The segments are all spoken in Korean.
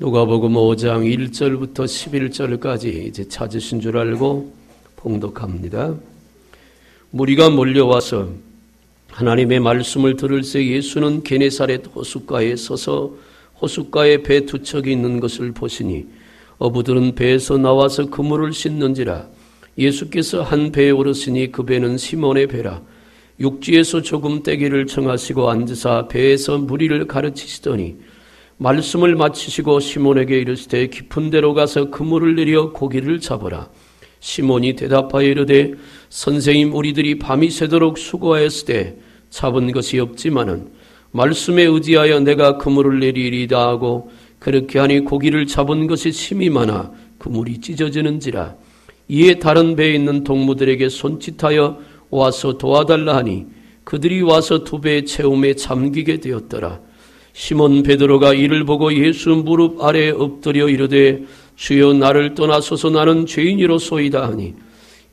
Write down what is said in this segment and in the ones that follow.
누가복음 5장 1절부터 11절까지 이제 찾으신 줄 알고 봉독합니다. 무리가 몰려와서 하나님의 말씀을 들을새 예수는 게네사렛 호숫가에 서서 호숫가에 배 두 척이 있는 것을 보시니 어부들은 배에서 나와서 그물을 씻는지라. 예수께서 한 배에 오르시니 그 배는 시몬의 배라. 육지에서 조금 떼기를 청하시고 앉으사 배에서 무리를 가르치시더니 말씀을 마치시고 시몬에게 이르시되 깊은 데로 가서 그물을 내려 고기를 잡으라. 시몬이 대답하여 이르되 선생님, 우리들이 밤이 새도록 수고하였으되 잡은 것이 없지만은 말씀에 의지하여 내가 그물을 내리리이다 하고 그렇게 하니 고기를 잡은 것이 심히 많아 그물이 찢어지는지라. 이에 다른 배에 있는 동무들에게 손짓하여 와서 도와달라 하니 그들이 와서 두 배의 채움에 잠기게 되었더라. 시몬 베드로가 이를 보고 예수 무릎 아래에 엎드려 이르되 주여, 나를 떠나소서, 나는 죄인이로소이다 하니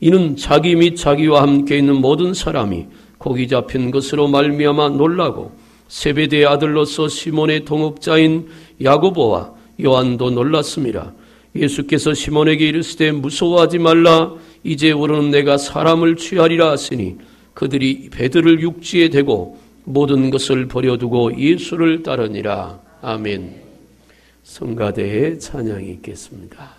이는 자기 및 자기와 함께 있는 모든 사람이 고기 잡힌 것으로 말미암아 놀라고 세베대의 아들로서 시몬의 동업자인 야고보와 요한도 놀랐습니다. 예수께서 시몬에게 이르시되 무서워하지 말라. 이제 우리는 내가 사람을 취하리라 하시니 그들이 배들을 육지에 대고 모든 것을 버려두고 예수를 따르니라. 아멘. 성가대의 찬양이 있겠습니다.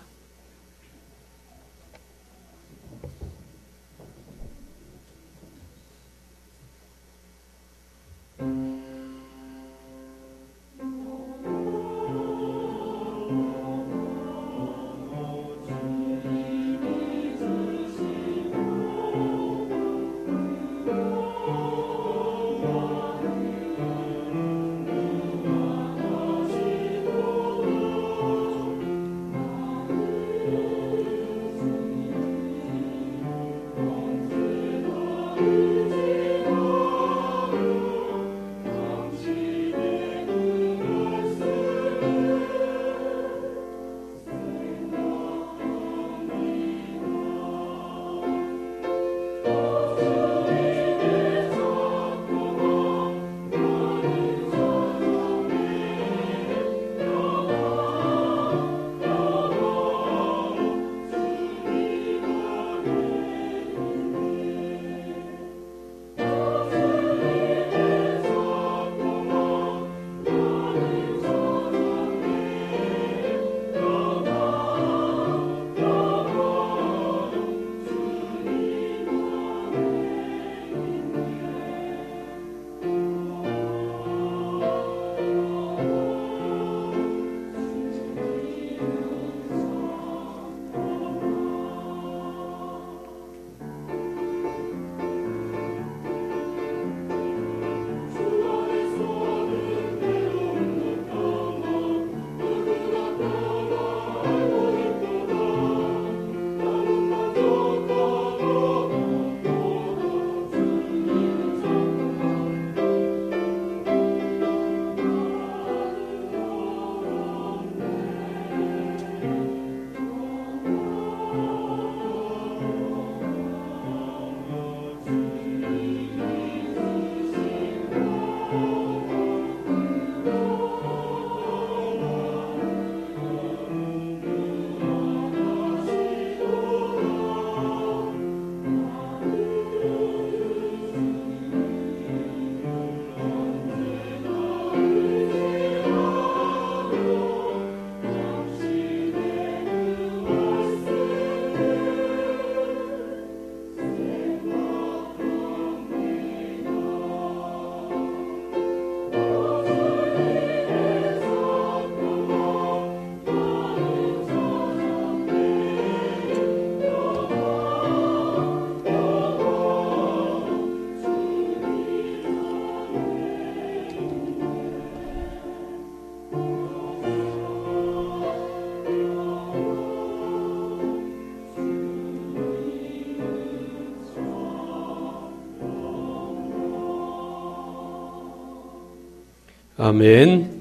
아멘.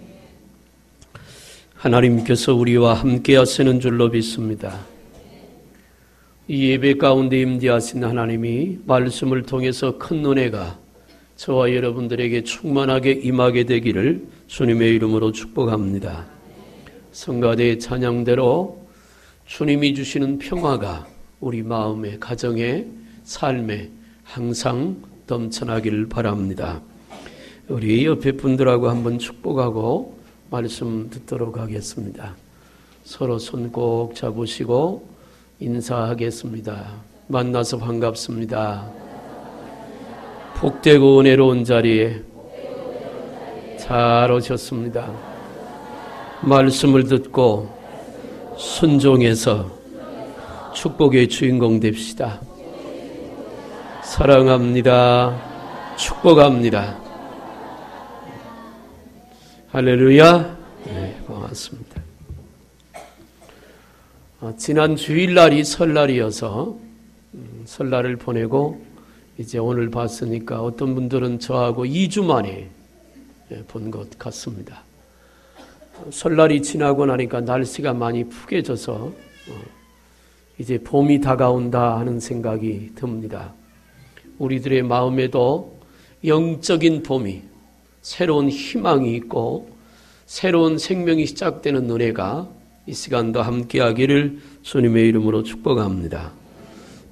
하나님께서 우리와 함께 하시는 줄로 믿습니다. 이 예배 가운데 임재하신 하나님이 말씀을 통해서 큰 은혜가 저와 여러분들에게 충만하게 임하게 되기를 주님의 이름으로 축복합니다. 성가대의 찬양대로 주님이 주시는 평화가 우리 마음의 가정의 삶에 항상 넘쳐나기를 바랍니다. 우리 옆에 분들하고 한번 축복하고 말씀 듣도록 하겠습니다. 서로 손 꼭 잡으시고 인사하겠습니다. 만나서 반갑습니다. 복되고 은혜로운 자리에 잘 오셨습니다. 말씀을 듣고 순종해서 축복의 주인공 됩시다. 사랑합니다. 축복합니다. 할렐루야. 네, 고맙습니다. 지난 주일날이 설날이어서 설날을 보내고 이제 오늘 봤으니까 어떤 분들은 저하고 2주 만에 본 것 같습니다. 설날이 지나고 나니까 날씨가 많이 푸개져서 이제 봄이 다가온다 하는 생각이 듭니다. 우리들의 마음에도 영적인 봄이, 새로운 희망이 있고 새로운 생명이 시작되는 은혜가 이 시간도 함께하기를 주님의 이름으로 축복합니다.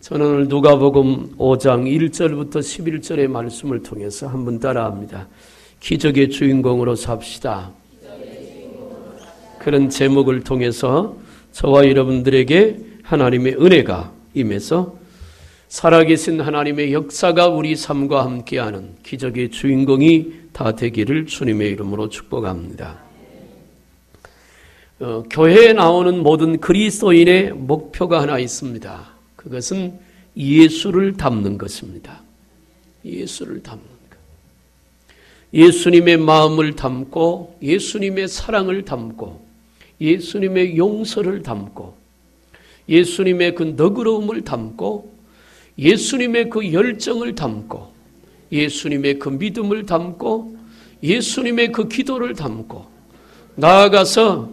저는 오늘 누가복음 5장 1절부터 11절의 말씀을 통해서 한번 따라합니다. 기적의 주인공으로 삽시다. 그런 제목을 통해서 저와 여러분들에게 하나님의 은혜가 임해서 살아계신 하나님의 역사가 우리 삶과 함께하는 기적의 주인공이 다 되기를 주님의 이름으로 축복합니다. 교회에 나오는 모든 그리스도인의 목표가 하나 있습니다. 그것은 예수를 닮는 것입니다. 예수를 닮는 것. 예수님의 마음을 담고 예수님의 사랑을 담고 예수님의 용서를 담고 예수님의 그 너그러움을 담고 예수님의 그 열정을 담고 예수님의 그 믿음을 담고 예수님의 그 기도를 담고 나아가서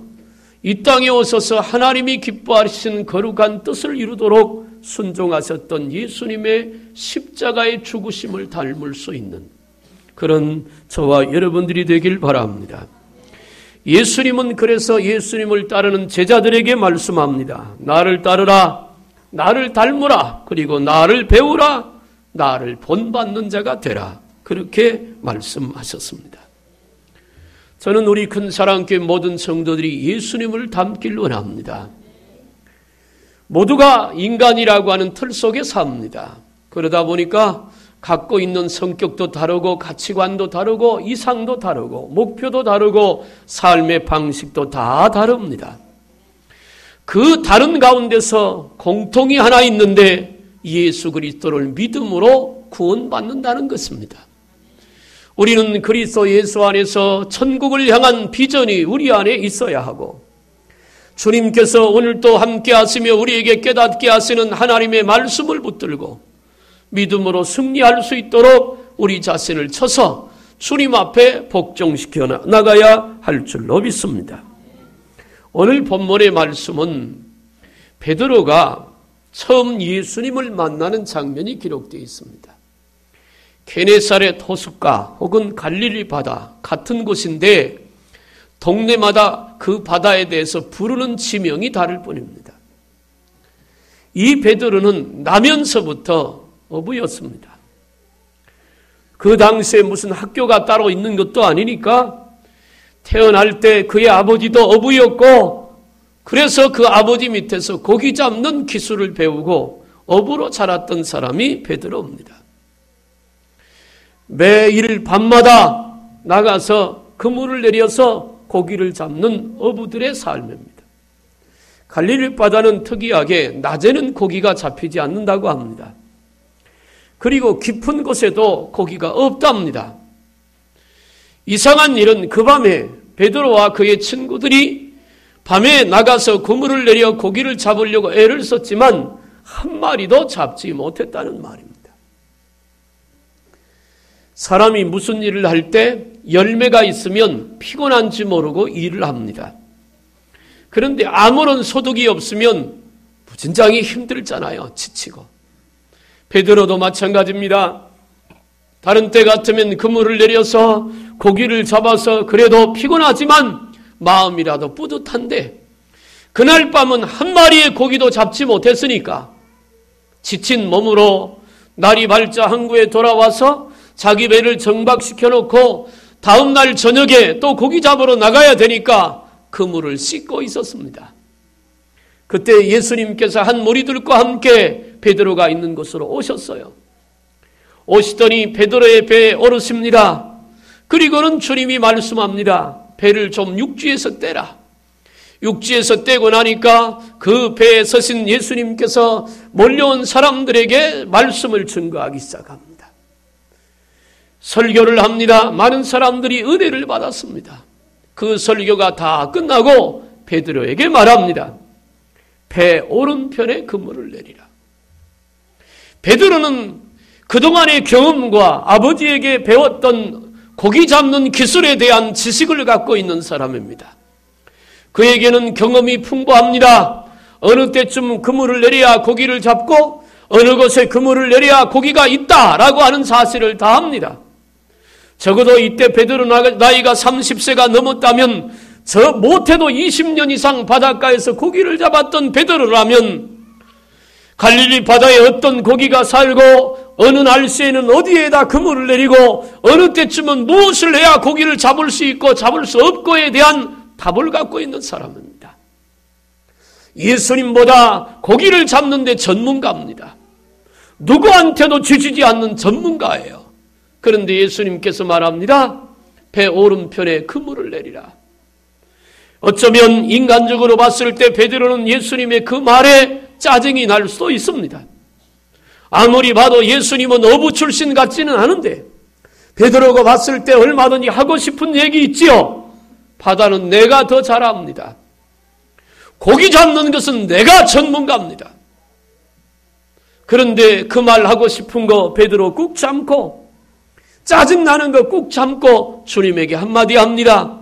이 땅에 오셔서 하나님이 기뻐하시는 거룩한 뜻을 이루도록 순종하셨던 예수님의 십자가의 죽으심을 닮을 수 있는 그런 저와 여러분들이 되길 바랍니다. 예수님은 그래서 예수님을 따르는 제자들에게 말씀합니다. 나를 따르라, 나를 닮으라, 그리고 나를 배우라, 나를 본받는 자가 되라. 그렇게 말씀하셨습니다. 저는 우리 큰사랑교회 모든 성도들이 예수님을 닮길 원합니다. 모두가 인간이라고 하는 틀 속에 삽니다. 그러다 보니까 갖고 있는 성격도 다르고 가치관도 다르고 이상도 다르고 목표도 다르고 삶의 방식도 다 다릅니다. 그 다른 가운데서 공통이 하나 있는데 예수 그리스도를 믿음으로 구원받는다는 것입니다. 우리는 그리스도 예수 안에서 천국을 향한 비전이 우리 안에 있어야 하고 주님께서 오늘도 함께 하시며 우리에게 깨닫게 하시는 하나님의 말씀을 붙들고 믿음으로 승리할 수 있도록 우리 자신을 쳐서 주님 앞에 복종시켜 나가야 할 줄로 믿습니다. 오늘 본문의 말씀은 베드로가 처음 예수님을 만나는 장면이 기록되어 있습니다. 게네사렛 호숫가 혹은 갈릴리 바다 같은 곳인데 동네마다 그 바다에 대해서 부르는 지명이 다를 뿐입니다. 이 베드로는 나면서부터 어부였습니다. 그 당시에 무슨 학교가 따로 있는 것도 아니니까 태어날 때 그의 아버지도 어부였고 그래서 그 아버지 밑에서 고기 잡는 기술을 배우고 어부로 자랐던 사람이 베드로입니다. 매일 밤마다 나가서 그물을 내려서 고기를 잡는 어부들의 삶입니다. 갈릴리 바다는 특이하게 낮에는 고기가 잡히지 않는다고 합니다. 그리고 깊은 곳에도 고기가 없답니다. 이상한 일은 그 밤에 베드로와 그의 친구들이 밤에 나가서 그물을 내려 고기를 잡으려고 애를 썼지만 한 마리도 잡지 못했다는 말입니다. 사람이 무슨 일을 할 때 열매가 있으면 피곤한지 모르고 일을 합니다. 그런데 아무런 소득이 없으면 무진장이 힘들잖아요. 지치고. 베드로도 마찬가지입니다. 다른 때 같으면 그물을 내려서 고기를 잡아서 그래도 피곤하지만 마음이라도 뿌듯한데 그날 밤은 한 마리의 고기도 잡지 못했으니까 지친 몸으로 날이 밝자 항구에 돌아와서 자기 배를 정박시켜 놓고 다음날 저녁에 또 고기 잡으러 나가야 되니까 그물을 씻고 있었습니다. 그때 예수님께서 한 무리들과 함께 베드로가 있는 곳으로 오셨어요. 오시더니 베드로의 배에 오르십니다. 그리고는 주님이 말씀합니다. 배를 좀 육지에서 떼라. 육지에서 떼고 나니까 그 배에 서신 예수님께서 몰려온 사람들에게 말씀을 증거하기 시작합니다. 설교를 합니다. 많은 사람들이 은혜를 받았습니다. 그 설교가 다 끝나고 베드로에게 말합니다. 배 오른편에 그물을 내리라. 베드로는 그동안의 경험과 아버지에게 배웠던 고기 잡는 기술에 대한 지식을 갖고 있는 사람입니다. 그에게는 경험이 풍부합니다. 어느 때쯤 그물을 내려야 고기를 잡고 어느 곳에 그물을 내려야 고기가 있다라고 하는 사실을 다 합니다. 적어도 이때 베드로 나이가 30세가 넘었다면 저 못해도 20년 이상 바닷가에서 고기를 잡았던 베드로라면 갈릴리 바다에 어떤 고기가 살고 어느 날씨에는 어디에다 그물을 내리고 어느 때쯤은 무엇을 해야 고기를 잡을 수 있고 잡을 수 없고에 대한 답을 갖고 있는 사람입니다. 예수님보다 고기를 잡는 데 전문가입니다. 누구한테도 지지지 않는 전문가예요. 그런데 예수님께서 말합니다. 배 오른편에 그물을 내리라. 어쩌면 인간적으로 봤을 때 베드로는 예수님의 그 말에 짜증이 날 수도 있습니다. 아무리 봐도 예수님은 어부 출신 같지는 않은데 베드로가 봤을 때 얼마든지 하고 싶은 얘기 있지요. 바다는 내가 더 잘합니다. 고기 잡는 것은 내가 전문가입니다. 그런데 그 말 하고 싶은 거 베드로 꾹 참고 짜증나는 거 꾹 참고 주님에게 한마디 합니다.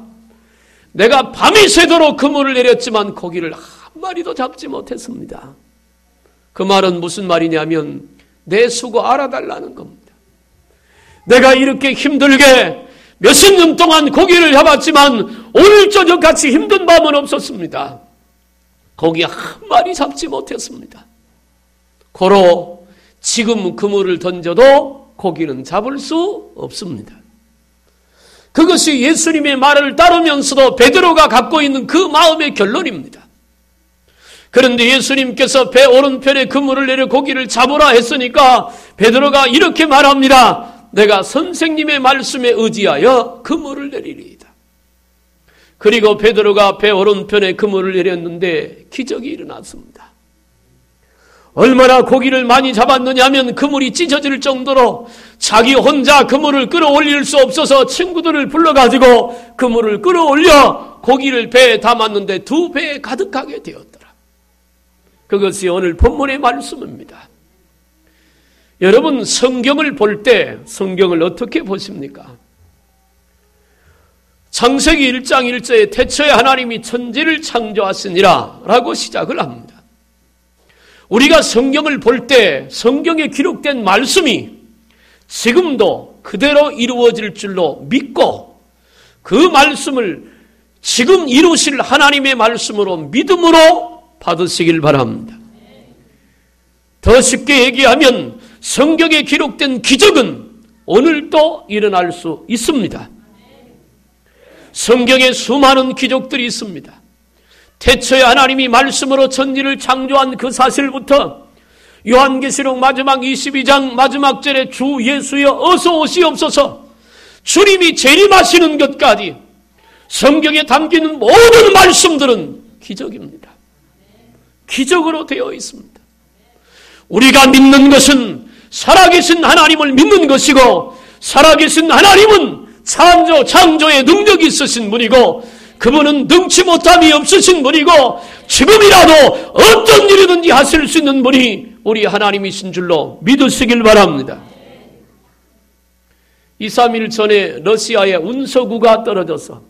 내가 밤이 새도록 그물을 내렸지만 고기를 한 마리도 잡지 못했습니다. 그 말은 무슨 말이냐면 내 수고 알아달라는 겁니다. 내가 이렇게 힘들게 몇십 년 동안 고기를 잡았지만 오늘 저녁같이 힘든 밤은 없었습니다. 고기 한 마리 잡지 못했습니다. 고로 지금 그물을 던져도 고기는 잡을 수 없습니다. 그것이 예수님의 말을 따르면서도 베드로가 갖고 있는 그 마음의 결론입니다. 그런데 예수님께서 배 오른편에 그물을 내려 고기를 잡으라 했으니까 베드로가 이렇게 말합니다. 내가 선생님의 말씀에 의지하여 그물을 내리리이다. 그리고 베드로가 배 오른편에 그물을 내렸는데 기적이 일어났습니다. 얼마나 고기를 많이 잡았느냐 하면 그물이 찢어질 정도로 자기 혼자 그물을 끌어올릴 수 없어서 친구들을 불러가지고 그물을 끌어올려 고기를 배에 담았는데 2배에 가득하게 되었더라. 그것이 오늘 본문의 말씀입니다. 여러분 성경을 볼 때 성경을 어떻게 보십니까? 창세기 1장 1절에 태초에 하나님이 천지를 창조하시니라 라고 시작을 합니다. 우리가 성경을 볼 때 성경에 기록된 말씀이 지금도 그대로 이루어질 줄로 믿고 그 말씀을 지금 이루실 하나님의 말씀으로 믿음으로 받으시길 바랍니다. 더 쉽게 얘기하면 성경에 기록된 기적은 오늘도 일어날 수 있습니다. 성경에 수많은 기적들이 있습니다. 태초에 하나님이 말씀으로 천지를 창조한 그 사실부터 요한계시록 마지막 22장 마지막 절에 주 예수여 어서 오시옵소서 주님이 재림하시는 것까지 성경에 담기는 모든 말씀들은 기적입니다. 기적으로 되어 있습니다. 우리가 믿는 것은 살아계신 하나님을 믿는 것이고 살아계신 하나님은 창조의 능력이 있으신 분이고 그분은 능치 못함이 없으신 분이고 지금이라도 어떤 일이든지 하실 수 있는 분이 우리 하나님이신 줄로 믿으시길 바랍니다. 2, 3일 전에 러시아의 운서구가 떨어져서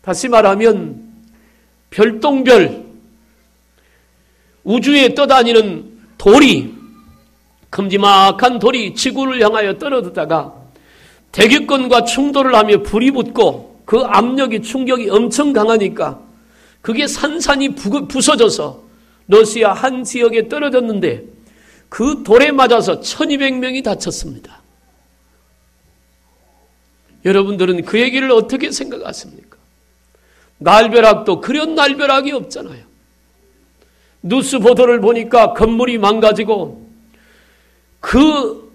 다시 말하면 별똥별 우주에 떠다니는 돌이 큼지막한 돌이 지구를 향하여 떨어지다가 대기권과 충돌을 하며 불이 붙고 그 압력이 충격이 엄청 강하니까 그게 산산이 부서져서 러시아 한 지역에 떨어졌는데 그 돌에 맞아서 1200명이 다쳤습니다. 여러분들은 그 얘기를 어떻게 생각하십니까? 날벼락도 그런 날벼락이 없잖아요. 뉴스 보도를 보니까 건물이 망가지고 그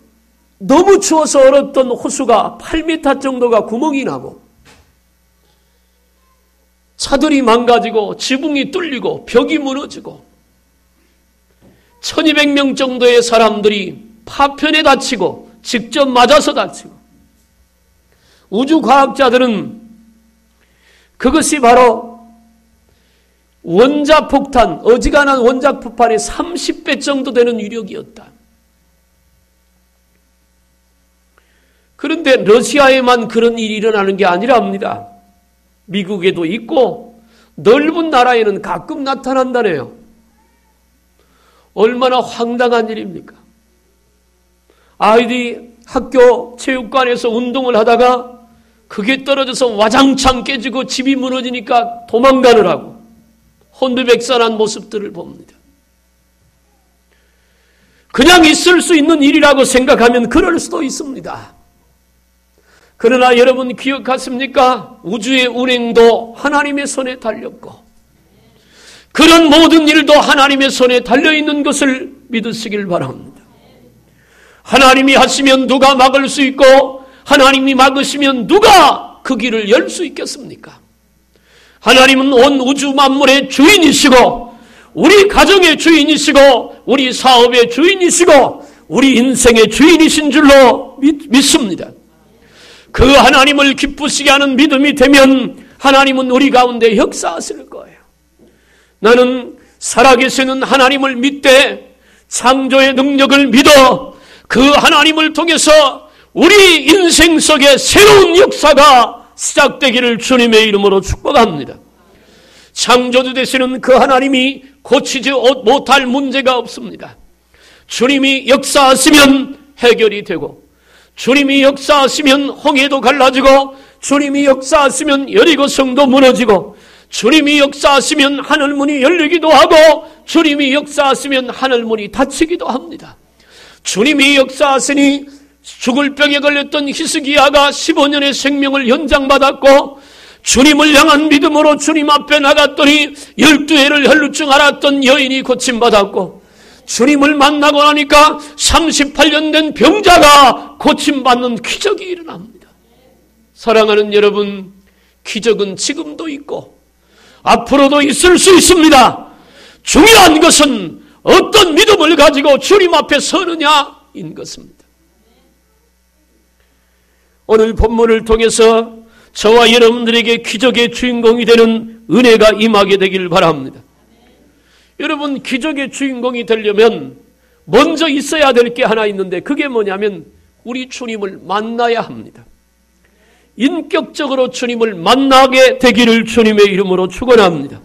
너무 추워서 얼었던 호수가 8m 정도가 구멍이 나고 차들이 망가지고 지붕이 뚫리고 벽이 무너지고 1200명 정도의 사람들이 파편에 다치고 직접 맞아서 다치고 우주과학자들은 그것이 바로 원자폭탄, 어지간한 원자폭탄의 30배 정도 되는 위력이었다. 그런데 러시아에만 그런 일이 일어나는 게 아니랍니다. 미국에도 있고 넓은 나라에는 가끔 나타난다네요. 얼마나 황당한 일입니까? 아이들이 학교 체육관에서 운동을 하다가 그게 떨어져서 와장창 깨지고 집이 무너지니까 도망가느라고 혼비백산한 모습들을 봅니다. 그냥 있을 수 있는 일이라고 생각하면 그럴 수도 있습니다. 그러나 여러분 기억하십니까? 우주의 운행도 하나님의 손에 달렸고 그런 모든 일도 하나님의 손에 달려있는 것을 믿으시길 바랍니다. 하나님이 하시면 누가 막을 수 있고 하나님이 막으시면 누가 그 길을 열 수 있겠습니까? 하나님은 온 우주 만물의 주인이시고 우리 가정의 주인이시고 우리 사업의 주인이시고 우리 인생의 주인이신 줄로 믿습니다. 그 하나님을 기쁘시게 하는 믿음이 되면 하나님은 우리 가운데 역사하실 거예요. 나는 살아계시는 하나님을 믿되 창조의 능력을 믿어 그 하나님을 통해서 우리 인생 속에 새로운 역사가 시작되기를 주님의 이름으로 축복합니다. 창조주 되시는 그 하나님이 고치지 못할 문제가 없습니다. 주님이 역사하시면 해결이 되고 주님이 역사하시면 홍해도 갈라지고 주님이 역사하시면 여리고성도 무너지고 주님이 역사하시면 하늘문이 열리기도 하고 주님이 역사하시면 하늘문이 닫히기도 합니다. 주님이 역사하시니 죽을 병에 걸렸던 히스기야가 15년의 생명을 연장받았고 주님을 향한 믿음으로 주님 앞에 나갔더니 12해를 혈루증 앓았던 여인이 고침받았고 주님을 만나고 나니까 38년 된 병자가 고침받는 기적이 일어납니다. 사랑하는 여러분, 기적은 지금도 있고 앞으로도 있을 수 있습니다. 중요한 것은 어떤 믿음을 가지고 주님 앞에 서느냐인 것입니다. 오늘 본문을 통해서 저와 여러분들에게 기적의 주인공이 되는 은혜가 임하게 되길 바랍니다. 여러분, 기적의 주인공이 되려면 먼저 있어야 될 게 하나 있는데 그게 뭐냐면 우리 주님을 만나야 합니다. 인격적으로 주님을 만나게 되기를 주님의 이름으로 축원합니다.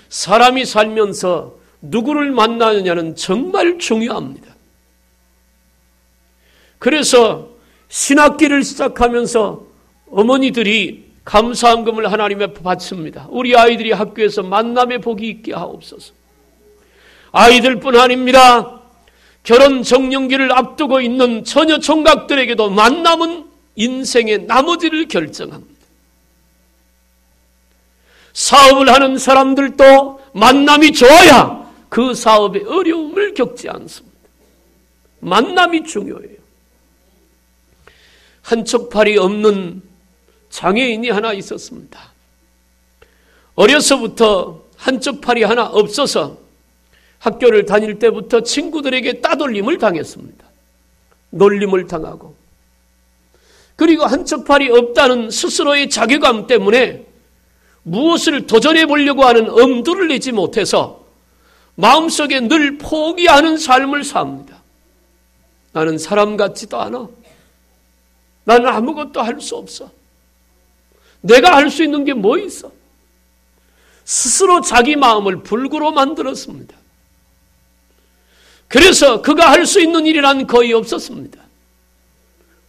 사람이 살면서 누구를 만나느냐는 정말 중요합니다. 그래서 신학기를 시작하면서 어머니들이 감사한금을 하나님 앞에 바칩니다. 우리 아이들이 학교에서 만남의 복이 있게 하옵소서. 아이들뿐 아닙니다. 결혼 정년기를 앞두고 있는 처녀 총각들에게도 만남은 인생의 나머지를 결정합니다. 사업을 하는 사람들도 만남이 좋아야 그 사업의 어려움을 겪지 않습니다. 만남이 중요해요. 한쪽 팔이 없는 장애인이 하나 있었습니다. 어려서부터 한쪽 팔이 하나 없어서 학교를 다닐 때부터 친구들에게 따돌림을 당했습니다. 놀림을 당하고 그리고 한쪽 팔이 없다는 스스로의 자괴감 때문에 무엇을 도전해 보려고 하는 엄두를 내지 못해서 마음속에 늘 포기하는 삶을 삽니다. 나는 사람 같지도 않아. 나는 아무것도 할 수 없어. 내가 할 수 있는 게 뭐 있어? 스스로 자기 마음을 불구로 만들었습니다. 그래서 그가 할 수 있는 일이란 거의 없었습니다.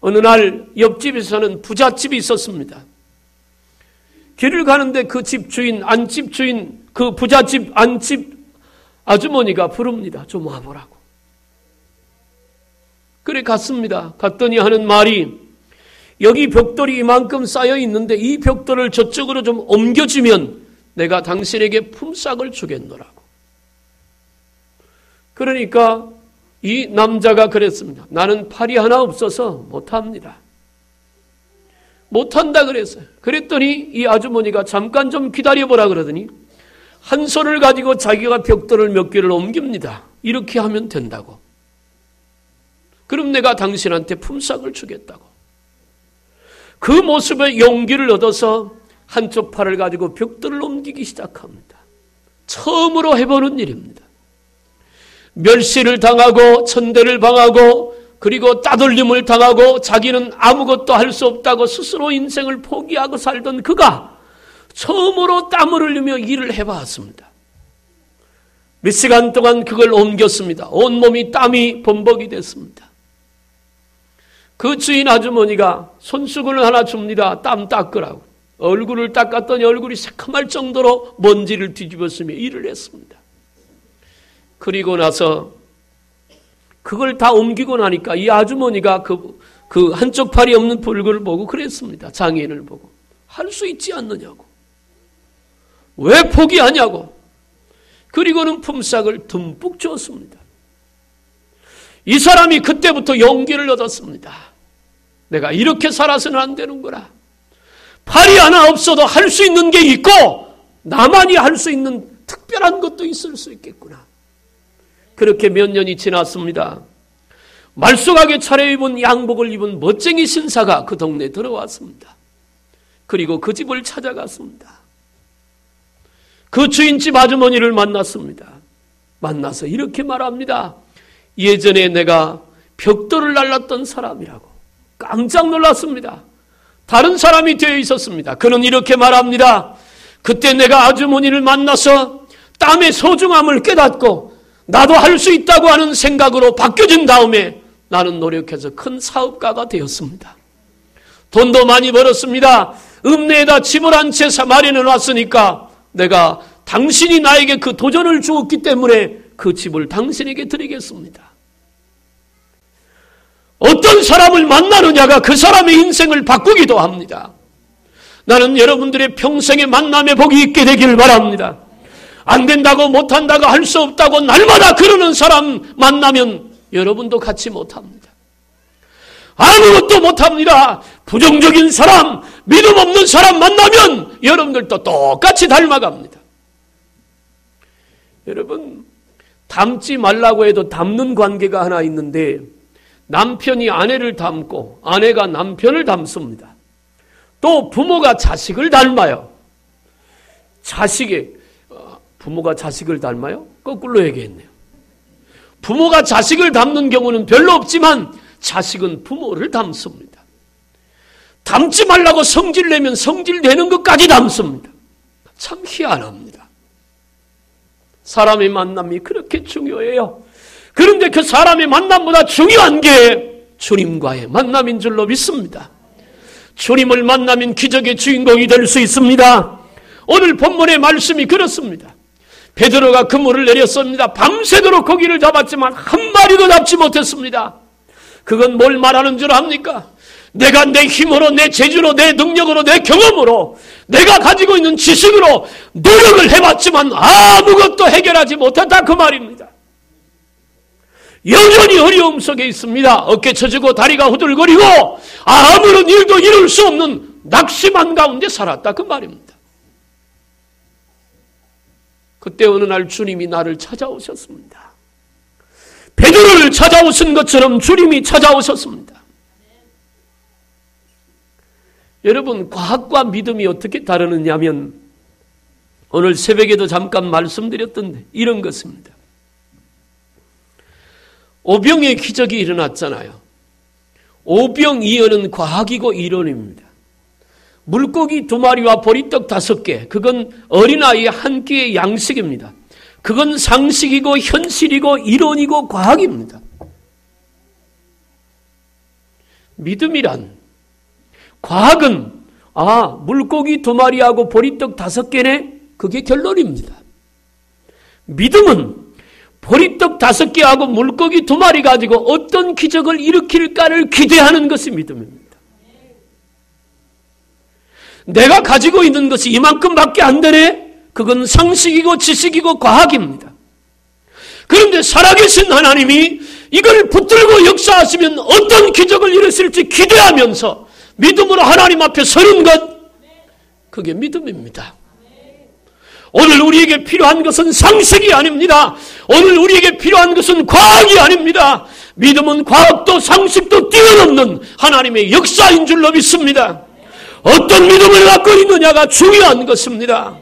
어느 날 옆집에서는 부잣집이 있었습니다. 길을 가는데 그 집주인, 안집주인, 그 부잣집 안집 아주머니가 부릅니다. 좀 와보라고. 그래 갔습니다. 갔더니 하는 말이 여기 벽돌이 이만큼 쌓여 있는데 이 벽돌을 저쪽으로 좀 옮겨주면 내가 당신에게 품삯을 주겠노라고. 그러니까 이 남자가 그랬습니다. 나는 팔이 하나 없어서 못합니다. 못한다 그랬어요. 그랬더니 이 아주머니가 잠깐 좀 기다려보라 그러더니 한 손을 가지고 자기가 벽돌을 몇 개를 옮깁니다. 이렇게 하면 된다고. 그럼 내가 당신한테 품삯을 주겠다고. 그 모습에 용기를 얻어서 한쪽 팔을 가지고 벽돌을 옮기기 시작합니다. 처음으로 해보는 일입니다. 멸시를 당하고 천대를 당하고 그리고 따돌림을 당하고 자기는 아무것도 할 수 없다고 스스로 인생을 포기하고 살던 그가 처음으로 땀을 흘리며 일을 해봤습니다. 몇 시간 동안 그걸 옮겼습니다. 온몸이 땀이 범벅이 됐습니다. 그 주인 아주머니가 손수건을 하나 줍니다. 땀 닦으라고. 얼굴을 닦았더니 얼굴이 새카말 정도로 먼지를 뒤집었으며 일을 했습니다. 그리고 나서 그걸 다 옮기고 나니까 이 아주머니가 그 한쪽 팔이 없는 불구를 보고 그랬습니다. 장애인을 보고. 할 수 있지 않느냐고. 왜 포기하냐고. 그리고는 품삯을 듬뿍 줬습니다. 이 사람이 그때부터 용기를 얻었습니다. 내가 이렇게 살아서는 안 되는구나. 팔이 하나 없어도 할 수 있는 게 있고 나만이 할 수 있는 특별한 것도 있을 수 있겠구나. 그렇게 몇 년이 지났습니다. 말쑥하게 차려입은 양복을 입은 멋쟁이 신사가 그 동네에 들어왔습니다. 그리고 그 집을 찾아갔습니다. 그 주인집 아주머니를 만났습니다. 만나서 이렇게 말합니다. 예전에 내가 벽돌을 날랐던 사람이라고. 깜짝 놀랐습니다. 다른 사람이 되어 있었습니다. 그는 이렇게 말합니다. 그때 내가 아주머니를 만나서 땀의 소중함을 깨닫고 나도 할 수 있다고 하는 생각으로 바뀌어진 다음에 나는 노력해서 큰 사업가가 되었습니다. 돈도 많이 벌었습니다. 읍내에다 집을 한 채 마련해 놨으니까 내가 당신이 나에게 그 도전을 주었기 때문에 그 집을 당신에게 드리겠습니다. 어떤 사람을 만나느냐가 그 사람의 인생을 바꾸기도 합니다. 나는 여러분들의 평생의 만남의 복이 있게 되기를 바랍니다. 안 된다고 못한다고 할 수 없다고 날마다 그러는 사람 만나면 여러분도 같이 못합니다. 아무것도 못합니다. 부정적인 사람, 믿음 없는 사람 만나면 여러분들도 똑같이 닮아갑니다. 여러분, 닮지 말라고 해도 닮는 관계가 하나 있는데 남편이 아내를 닮고 아내가 남편을 닮습니다. 또 부모가 자식을 닮아요. 부모가 자식을 닮아요? 거꾸로 얘기했네요. 부모가 자식을 닮는 경우는 별로 없지만 자식은 부모를 닮습니다. 닮지 말라고 성질내면 성질내는 것까지 닮습니다. 참 희한합니다. 사람의 만남이 그렇게 중요해요. 그런데 그 사람의 만남보다 중요한 게 주님과의 만남인 줄로 믿습니다. 주님을 만나면 기적의 주인공이 될 수 있습니다. 오늘 본문의 말씀이 그렇습니다. 베드로가 그물을 내렸습니다. 밤새도록 고기를 잡았지만 한 마리도 잡지 못했습니다. 그건 뭘 말하는 줄 압니까? 내가 내 힘으로, 내 재주로, 내 능력으로, 내 경험으로, 내가 가지고 있는 지식으로 노력을 해봤지만 아무것도 해결하지 못했다 그 말입니다. 여전히 어려움 속에 있습니다. 어깨 처지고 다리가 후들거리고 아무런 일도 이룰 수 없는 낙심한 가운데 살았다 그 말입니다. 그때 어느 날 주님이 나를 찾아오셨습니다. 베드로를 찾아오신 것처럼 주님이 찾아오셨습니다. 여러분, 과학과 믿음이 어떻게 다르느냐면 오늘 새벽에도 잠깐 말씀드렸던데 이런 것입니다. 오병의 기적이 일어났잖아요. 오병이어는 과학이고 이론입니다. 물고기 2마리와 보리떡 5개, 그건 어린아이 한 끼의 양식입니다. 그건 상식이고 현실이고 이론이고 과학입니다. 믿음이란, 과학은 물고기 2마리하고 보리떡 5개네? 그게 결론입니다. 믿음은 보리떡 5개하고 물고기 2마리 가지고 어떤 기적을 일으킬까를 기대하는 것이 믿음입니다. 내가 가지고 있는 것이 이만큼밖에 안 되네? 그건 상식이고 지식이고 과학입니다. 그런데 살아계신 하나님이 이걸 붙들고 역사하시면 어떤 기적을 일으킬지 기대하면서 믿음으로 하나님 앞에 서는 것, 그게 믿음입니다. 오늘 우리에게 필요한 것은 상식이 아닙니다. 오늘 우리에게 필요한 것은 과학이 아닙니다. 믿음은 과학도 상식도 뛰어넘는 하나님의 역사인 줄로 믿습니다. 어떤 믿음을 갖고 있느냐가 중요한 것입니다.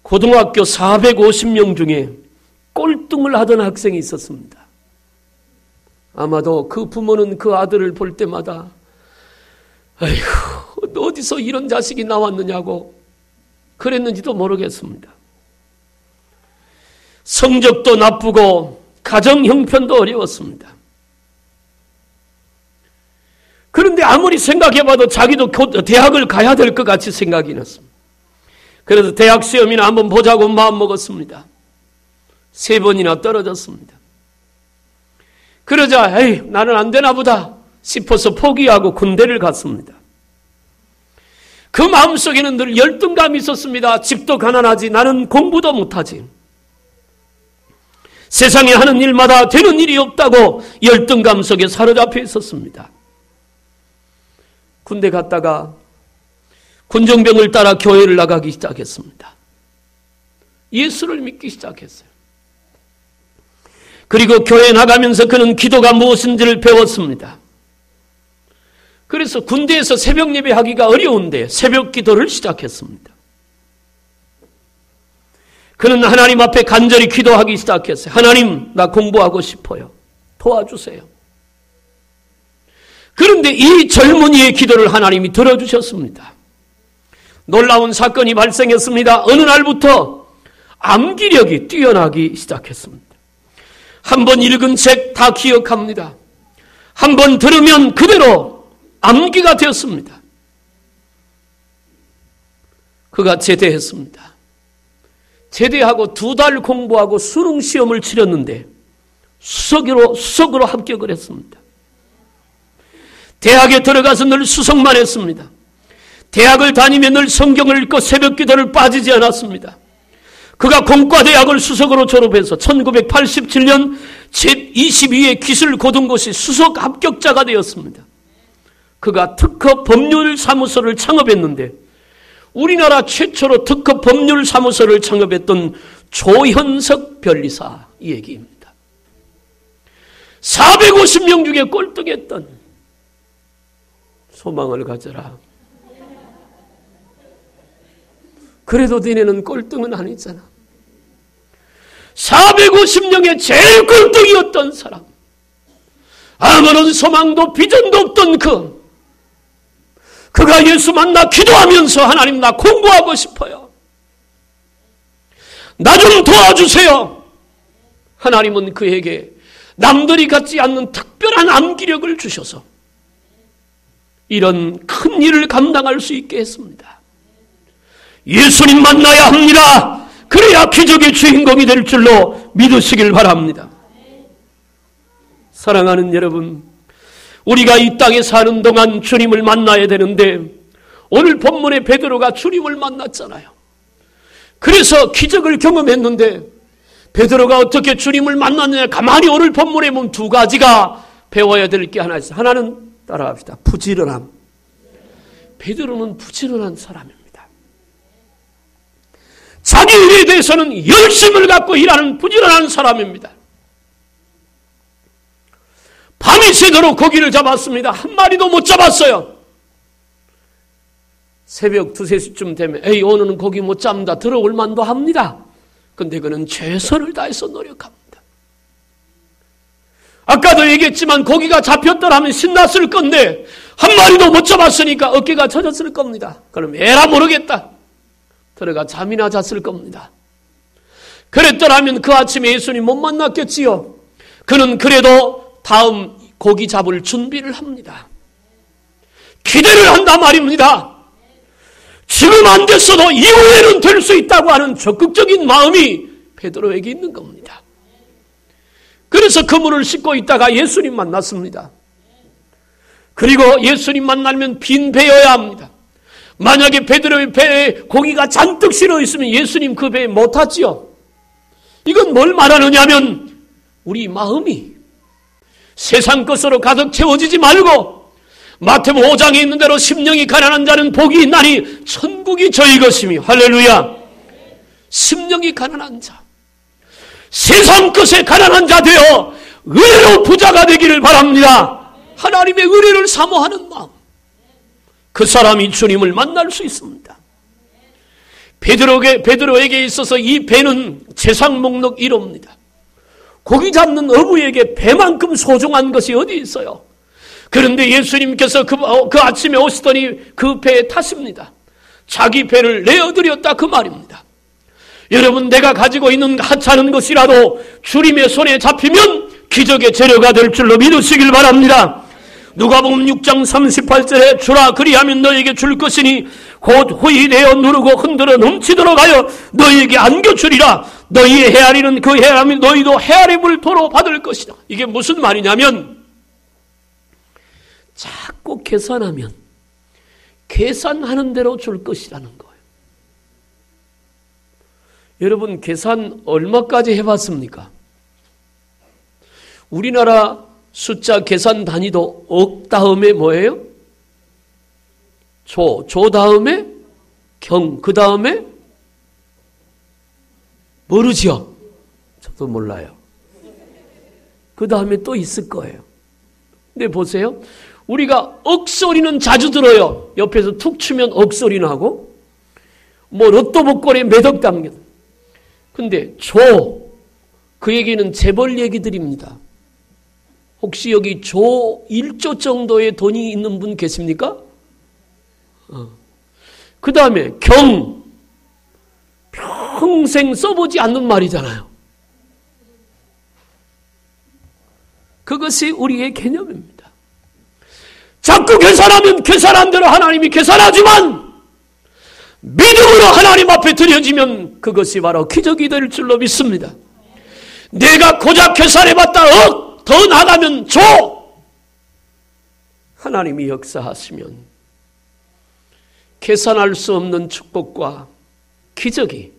고등학교 450명 중에 꼴등을 하던 학생이 있었습니다. 아마도 그 부모는 그 아들을 볼 때마다 아이고, 어디서 이런 자식이 나왔느냐고 그랬는지도 모르겠습니다. 성적도 나쁘고 가정 형편도 어려웠습니다. 그런데 아무리 생각해봐도 자기도 대학을 가야 될 것 같이 생각이 났습니다. 그래서 대학 시험이나 한번 보자고 마음먹었습니다. 3번이나 떨어졌습니다. 그러자 나는 안 되나 보다 싶어서 포기하고 군대를 갔습니다. 그 마음속에는 늘 열등감이 있었습니다. 집도 가난하지 나는 공부도 못하지. 세상에 하는 일마다 되는 일이 없다고 열등감 속에 사로잡혀 있었습니다. 군대 갔다가 군정병을 따라 교회를 나가기 시작했습니다. 예수를 믿기 시작했어요. 그리고 교회 나가면서 그는 기도가 무엇인지를 배웠습니다. 그래서 군대에서 새벽 예배하기가 어려운데 새벽 기도를 시작했습니다. 그는 하나님 앞에 간절히 기도하기 시작했어요. 하나님, 나 공부하고 싶어요. 도와주세요. 그런데 이 젊은이의 기도를 하나님이 들어주셨습니다. 놀라운 사건이 발생했습니다. 어느 날부터 암기력이 뛰어나기 시작했습니다. 한 번 읽은 책 다 기억합니다. 한 번 들으면 그대로 암기가 되었습니다. 그가 제대했습니다. 제대하고 2달 공부하고 수능 시험을 치렀는데 수석으로 합격을 했습니다. 대학에 들어가서 늘 수석만 했습니다. 대학을 다니며 늘 성경을 읽고 새벽 기도를 빠지지 않았습니다. 그가 공과대학을 수석으로 졸업해서 1987년 제22회 기술고등고시 수석 합격자가 되었습니다. 그가 특허 법률사무소를 창업했는데 우리나라 최초로 특허 법률사무소를 창업했던 조현석 변리사 얘기입니다. 450명 중에 꼴등했던 소망을 가져라. 그래도 니네는 꼴등은 아니잖아. 450명의 제일 꼴등이었던 사람, 아무런 소망도 비전도 없던 그가 예수 만나 기도하면서 하나님 나 공부하고 싶어요. 나 좀 도와주세요. 하나님은 그에게 남들이 갖지 않는 특별한 암기력을 주셔서 이런 큰 일을 감당할 수 있게 했습니다. 예수님 만나야 합니다. 그래야 기적의 주인공이 될 줄로 믿으시길 바랍니다. 사랑하는 여러분, 우리가 이 땅에 사는 동안 주님을 만나야 되는데 오늘 본문에 베드로가 주님을 만났잖아요. 그래서 기적을 경험했는데 베드로가 어떻게 주님을 만났느냐, 가만히 오늘 본문에 보면 2가지가 배워야 될 게 하나 있어요. 하나는 따라합시다. 부지런함. 베드로는 부지런한 사람입니다. 자기 일에 대해서는 열심을 갖고 일하는 부지런한 사람입니다. 밤이 새도록 고기를 잡았습니다. 한 마리도 못 잡았어요. 새벽 2, 3시쯤 되면 오늘은 고기 못 잡는다 들어올 만도 합니다. 근데 그는 최선을 다해서 노력합니다. 아까도 얘기했지만 고기가 잡혔더라면 신났을 건데 한 마리도 못 잡았으니까 어깨가 젖었을 겁니다. 그럼 에라 모르겠다. 들어가 잠이나 잤을 겁니다. 그랬더라면 그 아침에 예수님 못 만났겠지요. 그는 그래도 다음 고기 잡을 준비를 합니다. 기대를 한단 말입니다. 지금 안 됐어도 이후에는 될 수 있다고 하는 적극적인 마음이 베드로에게 있는 겁니다. 그래서 그물을 싣고 있다가 예수님 만났습니다. 그리고 예수님 만나면 빈 배여야 합니다. 만약에 베드로의 배에 고기가 잔뜩 실어 있으면 예수님 그 배에 못 탔지요. 이건 뭘 말하느냐면 우리 마음이 세상 것으로 가득 채워지지 말고 마태복음 5장에 있는 대로 심령이 가난한 자는 복이 있나니 천국이 저희 것이며 할렐루야. 심령이 가난한 자, 세상 것에 가난한 자 되어 의로 부자가 되기를 바랍니다. 하나님의 의를 사모하는 마음, 그 사람이 주님을 만날 수 있습니다. 베드로에게 있어서 이 배는 재상 목록 1호입니다. 고기 잡는 어부에게 배만큼 소중한 것이 어디 있어요? 그런데 예수님께서 그 아침에 오시더니 그 배에 타십니다. 자기 배를 내어드렸다 그 말입니다. 여러분, 내가 가지고 있는 하찮은 것이라도 주님의 손에 잡히면 기적의 재료가 될 줄로 믿으시길 바랍니다. 누가복음 6장 38절에 주라 그리하면 너에게 줄 것이니 곧 후이되어 누르고 흔들어 넘치도록 하여 너희에게 안겨주리라. 너희의 헤아리는 그 헤아림이 너희도 헤아림을 도로 받을 것이다. 이게 무슨 말이냐면 자꾸 계산하면 계산하는 대로 줄 것이라는 거예요. 여러분, 계산 얼마까지 해봤습니까? 우리나라 숫자 계산 단위도 억 다음에 뭐예요? 조 다음에 경, 그 다음에 모르지요? 저도 몰라요. 그 다음에 또 있을 거예요. 근데 보세요. 우리가 억소리는 자주 들어요. 옆에서 툭 치면 억소리 나고, 뭐 로또 복권에 몇 억 담겨. 근데 그 얘기는 재벌 얘기들입니다. 혹시 여기 조 1조 정도의 돈이 있는 분 계십니까? 그 다음에 경, 평생 써보지 않는 말이잖아요. 그것이 우리의 개념입니다. 자꾸 계산하면 계산한 대로 하나님이 계산하지만 믿음으로 하나님 앞에 드려지면 그것이 바로 기적이 될 줄로 믿습니다. 내가 고작 계산해봤다 억, 더 나가면 조. 하나님이 역사하시면 계산할 수 없는 축복과 기적이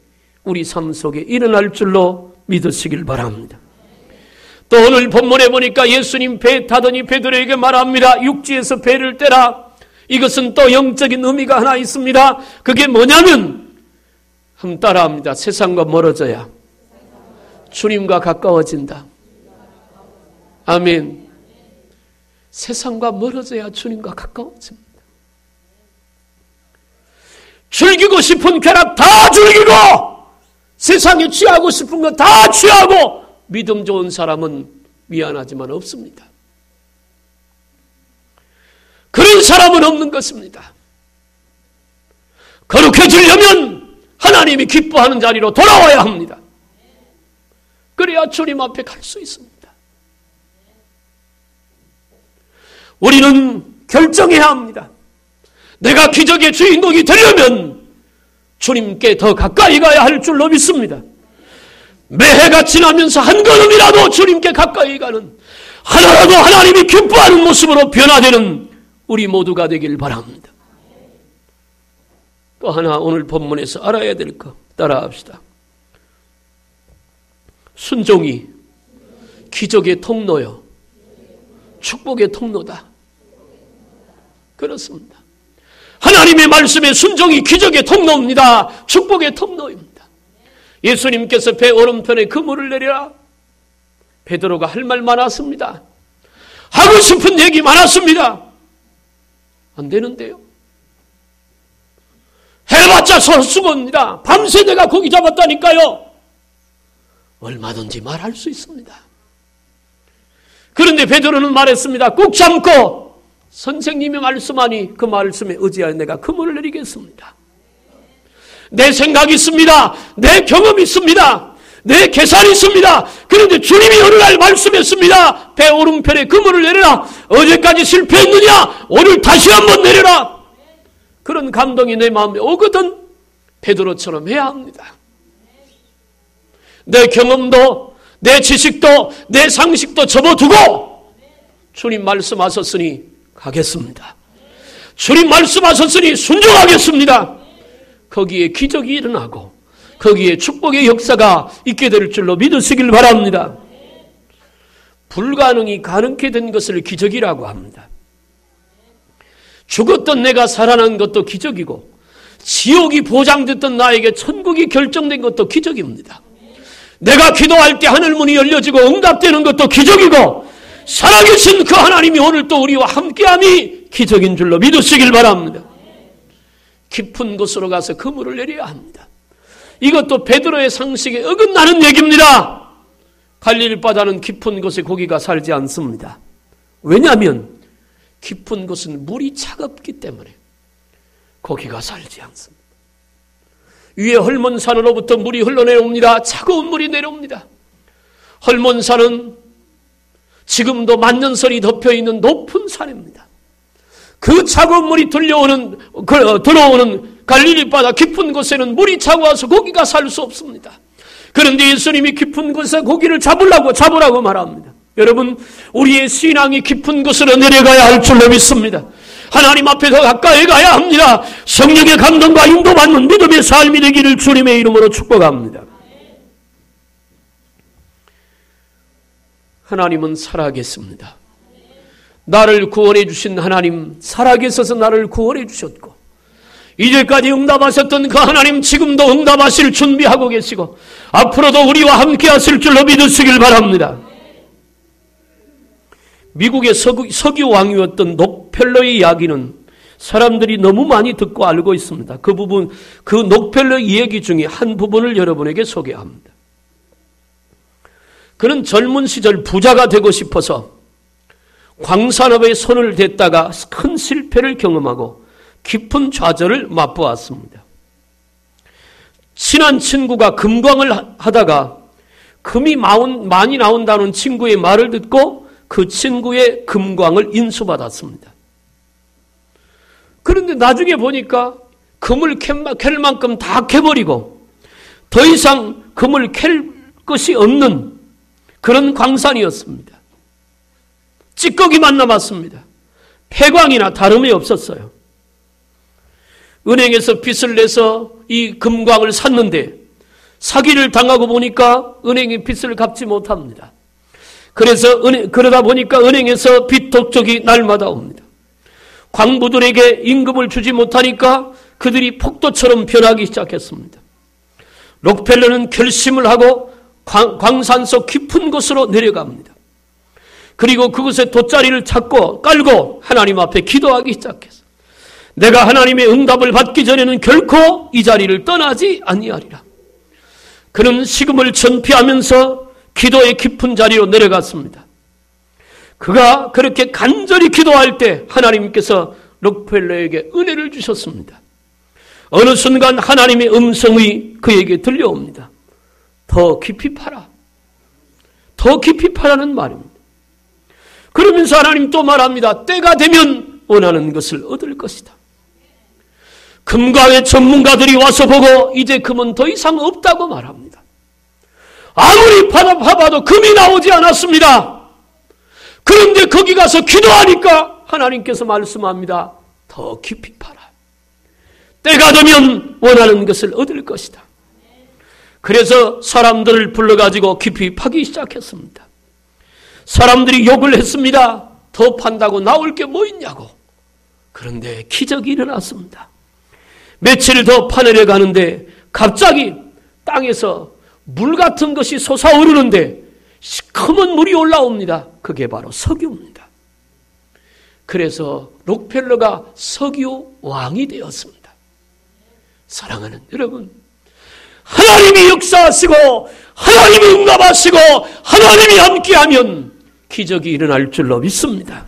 우리 삶 속에 일어날 줄로 믿으시길 바랍니다. 또 오늘 본문에 보니까 예수님 배 타더니 베드로에게 말합니다. 육지에서 배를 떼라. 이것은 또 영적인 의미가 하나 있습니다. 그게 뭐냐면, 한번 따라합니다. 세상과 멀어져야 주님과 가까워진다. 아멘. 세상과 멀어져야 주님과 가까워집니다. 즐기고 싶은 쾌락 다 즐기고, 세상에 취하고 싶은 거 다 취하고, 믿음 좋은 사람은 미안하지만 없습니다. 그런 사람은 없는 것입니다. 거룩해지려면 하나님이 기뻐하는 자리로 돌아와야 합니다. 그래야 주님 앞에 갈 수 있습니다. 우리는 결정해야 합니다. 내가 기적의 주인공이 되려면 주님께 더 가까이 가야 할 줄로 믿습니다. 매해가 지나면서 한 걸음이라도 주님께 가까이 가는, 하나라도 하나님이 기뻐하는 모습으로 변화되는 우리 모두가 되길 바랍니다. 또 하나 오늘 본문에서 알아야 될 것 따라합시다. 순종이 기적의 통로요, 축복의 통로다. 그렇습니다. 하나님의 말씀에 순종이 기적의 통로입니다. 축복의 통로입니다. 예수님께서 배 오른편에 그물을 내리라. 베드로가 할 말 많았습니다. 하고 싶은 얘기 많았습니다. 안 되는데요. 해봤자 서수고입니다. 밤새 내가 고기 잡았다니까요. 얼마든지 말할 수 있습니다. 그런데 베드로는 말했습니다. 꾹 참고 선생님이 말씀하니 그 말씀에 의지하여 내가 그물을 내리겠습니다. 내 생각이 있습니다. 내 경험이 있습니다. 내 계산이 있습니다. 그런데 주님이 어느 날 말씀했습니다. 배 오른편에 그물을 내려라. 어제까지 실패했느냐? 오늘 다시 한번 내려라. 그런 감동이 내 마음에 오거든 베드로처럼 해야 합니다. 내 경험도 내 지식도 내 상식도 접어두고 주님 말씀하셨으니 가겠습니다. 주님 말씀하셨으니 순종하겠습니다. 거기에 기적이 일어나고 거기에 축복의 역사가 있게 될 줄로 믿으시길 바랍니다. 불가능이 가능케 된 것을 기적이라고 합니다. 죽었던 내가 살아난 것도 기적이고 지옥이 보장됐던 나에게 천국이 결정된 것도 기적입니다. 내가 기도할 때 하늘문이 열려지고 응답되는 것도 기적이고 살아계신 그 하나님이 오늘 또 우리와 함께함이 기적인 줄로 믿으시길 바랍니다. 깊은 곳으로 가서 그물을 내려야 합니다. 이것도 베드로의 상식에 어긋나는 얘기입니다. 갈릴리 바다는 깊은 곳에 고기가 살지 않습니다. 왜냐하면 깊은 곳은 물이 차갑기 때문에 고기가 살지 않습니다. 위에 헐몬산으로부터 물이 흘러내려옵니다. 차가운 물이 내려옵니다. 헐몬산은 지금도 만년설이 덮여있는 높은 산입니다. 그 차가운 물이 들어오는 갈릴리 바다 깊은 곳에는 물이 차가워서 고기가 살 수 없습니다. 그런데 예수님이 깊은 곳에 고기를 잡으라고 말합니다. 여러분, 우리의 신앙이 깊은 곳으로 내려가야 할 줄로 믿습니다. 하나님 앞에 더 가까이 가야 합니다. 성령의 감동과 인도받는 믿음의 삶이 되기를 주님의 이름으로 축복합니다. 하나님은 살아계십니다. 나를 구원해 주신 하나님, 살아계셔서 나를 구원해 주셨고 이제까지 응답하셨던 그 하나님 지금도 응답하실 준비하고 계시고 앞으로도 우리와 함께 하실 줄로 믿으시길 바랍니다. 미국의 석유 왕이었던 록펠러의 이야기는 사람들이 너무 많이 듣고 알고 있습니다. 그 록펠러 이야기 중에 한 부분을 여러분에게 소개합니다. 그는 젊은 시절 부자가 되고 싶어서 광산업에 손을 댔다가 큰 실패를 경험하고 깊은 좌절을 맛보았습니다. 친한 친구가 금광을 하다가 금이 많이 나온다는 친구의 말을 듣고 그 친구의 금광을 인수받았습니다. 그런데 나중에 보니까 금을 캘 만큼 다 캐버리고 더 이상 금을 캘 것이 없는 그런 광산이었습니다. 찌꺼기만 남았습니다. 폐광이나 다름이 없었어요. 은행에서 빚을 내서 이 금광을 샀는데 사기를 당하고 보니까 은행이 빚을 갚지 못합니다. 그러다 보니까 은행에서 빚 독촉이 날마다 옵니다. 광부들에게 임금을 주지 못하니까 그들이 폭도처럼 변하기 시작했습니다. 록펠러는 결심을 하고 광산 속 깊은 곳으로 내려갑니다. 그리고 그곳에 돗자리를 깔고 하나님 앞에 기도하기 시작했어요. 내가 하나님의 응답을 받기 전에는 결코 이 자리를 떠나지 아니하리라. 그는 식음을 전폐하면서 기도의 깊은 자리로 내려갔습니다. 그가 그렇게 간절히 기도할 때 하나님께서 록펠러에게 은혜를 주셨습니다. 어느 순간 하나님의 음성이 그에게 들려옵니다. 더 깊이 파라. 더 깊이 파라는 말입니다. 그러면서 하나님 또 말합니다. 때가 되면 원하는 것을 얻을 것이다. 금광의 전문가들이 와서 보고 이제 금은 더 이상 없다고 말합니다. 아무리 파봐도 금이 나오지 않았습니다. 그런데 거기 가서 기도하니까 하나님께서 말씀합니다. 더 깊이 파라. 때가 되면 원하는 것을 얻을 것이다. 그래서 사람들을 불러가지고 깊이 파기 시작했습니다. 사람들이 욕을 했습니다. 더 판다고 나올 게 뭐 있냐고. 그런데 기적이 일어났습니다. 며칠 더 파내려 가는데 갑자기 땅에서 물 같은 것이 솟아오르는데 시커먼 물이 올라옵니다. 그게 바로 석유입니다. 그래서 록펠러가 석유 왕이 되었습니다. 사랑하는 여러분, 하나님이 역사하시고 하나님이 응답하시고 하나님이 함께하면 기적이 일어날 줄로 믿습니다.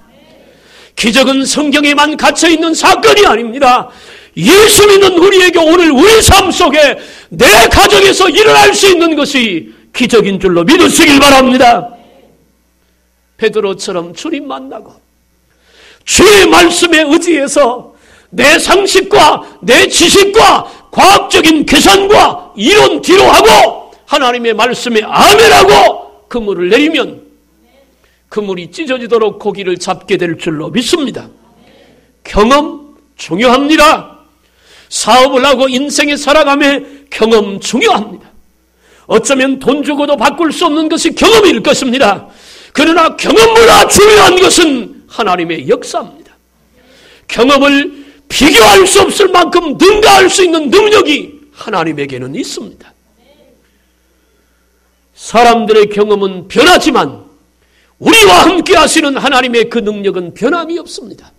기적은 성경에만 갇혀있는 사건이 아닙니다. 예수 믿는 우리에게 오늘 우리 삶 속에 내 가정에서 일어날 수 있는 것이 기적인 줄로 믿으시길 바랍니다. 베드로처럼 주님 만나고 주의 말씀에 의지해서 내 상식과 내 지식과 과학적인 계산과 이론 뒤로 하고 하나님의 말씀에 아멘하고 그물을 내리면 그물이 찢어지도록 고기를 잡게 될 줄로 믿습니다. 경험 중요합니다. 사업을 하고 인생에 살아가며 경험 중요합니다. 어쩌면 돈 주고도 바꿀 수 없는 것이 경험일 것입니다. 그러나 경험보다 중요한 것은 하나님의 역사입니다. 경험을 비교할 수 없을 만큼 능가할 수 있는 능력이 하나님에게는 있습니다. 사람들의 경험은 변하지만 우리와 함께 하시는 하나님의 그 능력은 변함이 없습니다.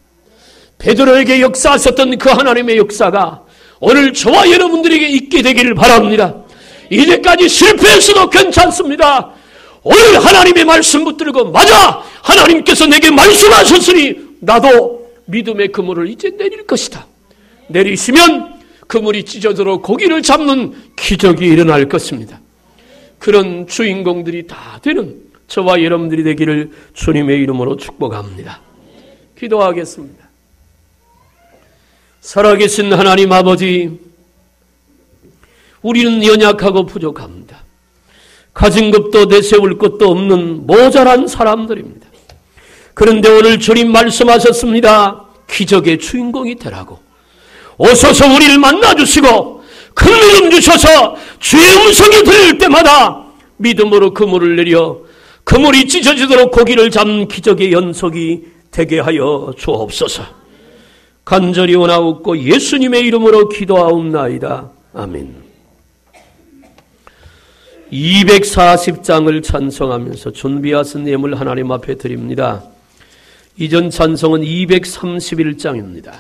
베드로에게 역사하셨던 그 하나님의 역사가 오늘 저와 여러분들에게 있게 되기를 바랍니다. 이제까지 실패했어도 괜찮습니다. 오늘 하나님의 말씀 붙들고 맞아! 하나님께서 내게 말씀하셨으니 나도 믿음의 그물을 이제 내릴 것이다. 내리시면 그물이 찢어지도록 고기를 잡는 기적이 일어날 것입니다. 그런 주인공들이 다 되는 저와 여러분들이 되기를 주님의 이름으로 축복합니다. 기도하겠습니다. 살아계신 하나님 아버지, 우리는 연약하고 부족합니다. 가진 것도 내세울 것도 없는 모자란 사람들입니다. 그런데 오늘 주님 말씀하셨습니다. 기적의 주인공이 되라고. 오셔서 우리를 만나주시고 큰 믿음 주셔서 주의 음성이 들릴 때마다 믿음으로 그물을 내려 그물이 찢어지도록 고기를 잡는 기적의 연속이 되게 하여 주옵소서. 간절히 원하옵고 예수님의 이름으로 기도하옵나이다. 아멘. 240장을 찬송하면서 준비하신 예물 하나님 앞에 드립니다. 이전 찬송은 231장입니다.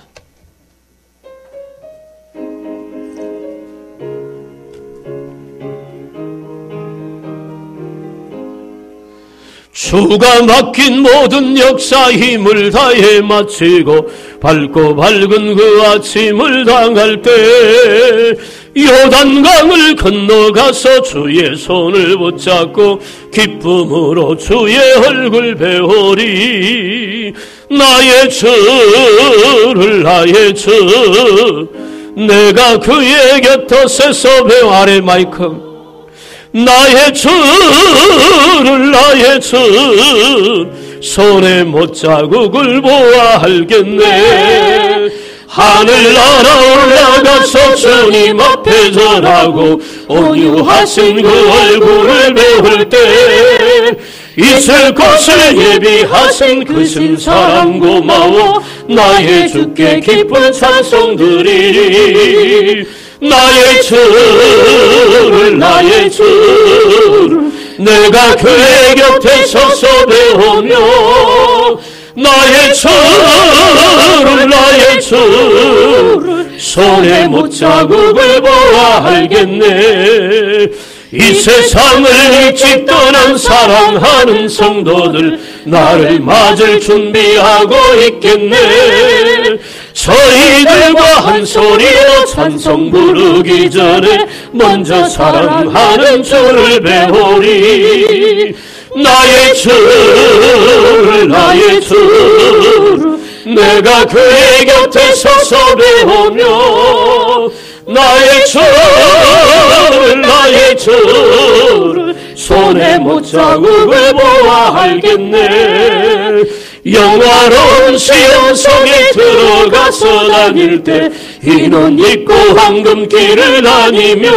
주가 맡긴 모든 역사 힘을 다해 마치고 밝고 밝은 그 아침을 당할 때 요단강을 건너가서 주의 손을 붙잡고 기쁨으로 주의 얼굴 배우리. 나의 주를 나의 주 내가 그의 곁에서 배우 아래 마이크 나의 주를 나의 주 손에 못자국을 보아 알겠네. 하늘 날아 올라가서 주님 앞에 절하고 온유하신 그 얼굴을 배울 때 있을 곳을 예비하신 그 신사랑 고마워 나의 주께 기쁜 찬송 드리리. 나의 주를 나의 주를 내가 그의 곁에 서서 배우며 나의 주를 나의 주를 손에 못자국을 보아 알겠네. 이 세상을 일찍 떠난 사랑하는 성도들 나를 맞을 준비하고 있겠네. 저희들과 한 소리로 찬송 부르기 전에 먼저 사랑하는 주를 배우리. 나의 주를 나의 주를 내가 그의 곁에 서서 배우며 나의 주를 나의 주를 손에 못자국을 보아 알겠네. 영화로운 시험 속에 들어가서 다닐 때 흰옷 입고 황금길을 다니며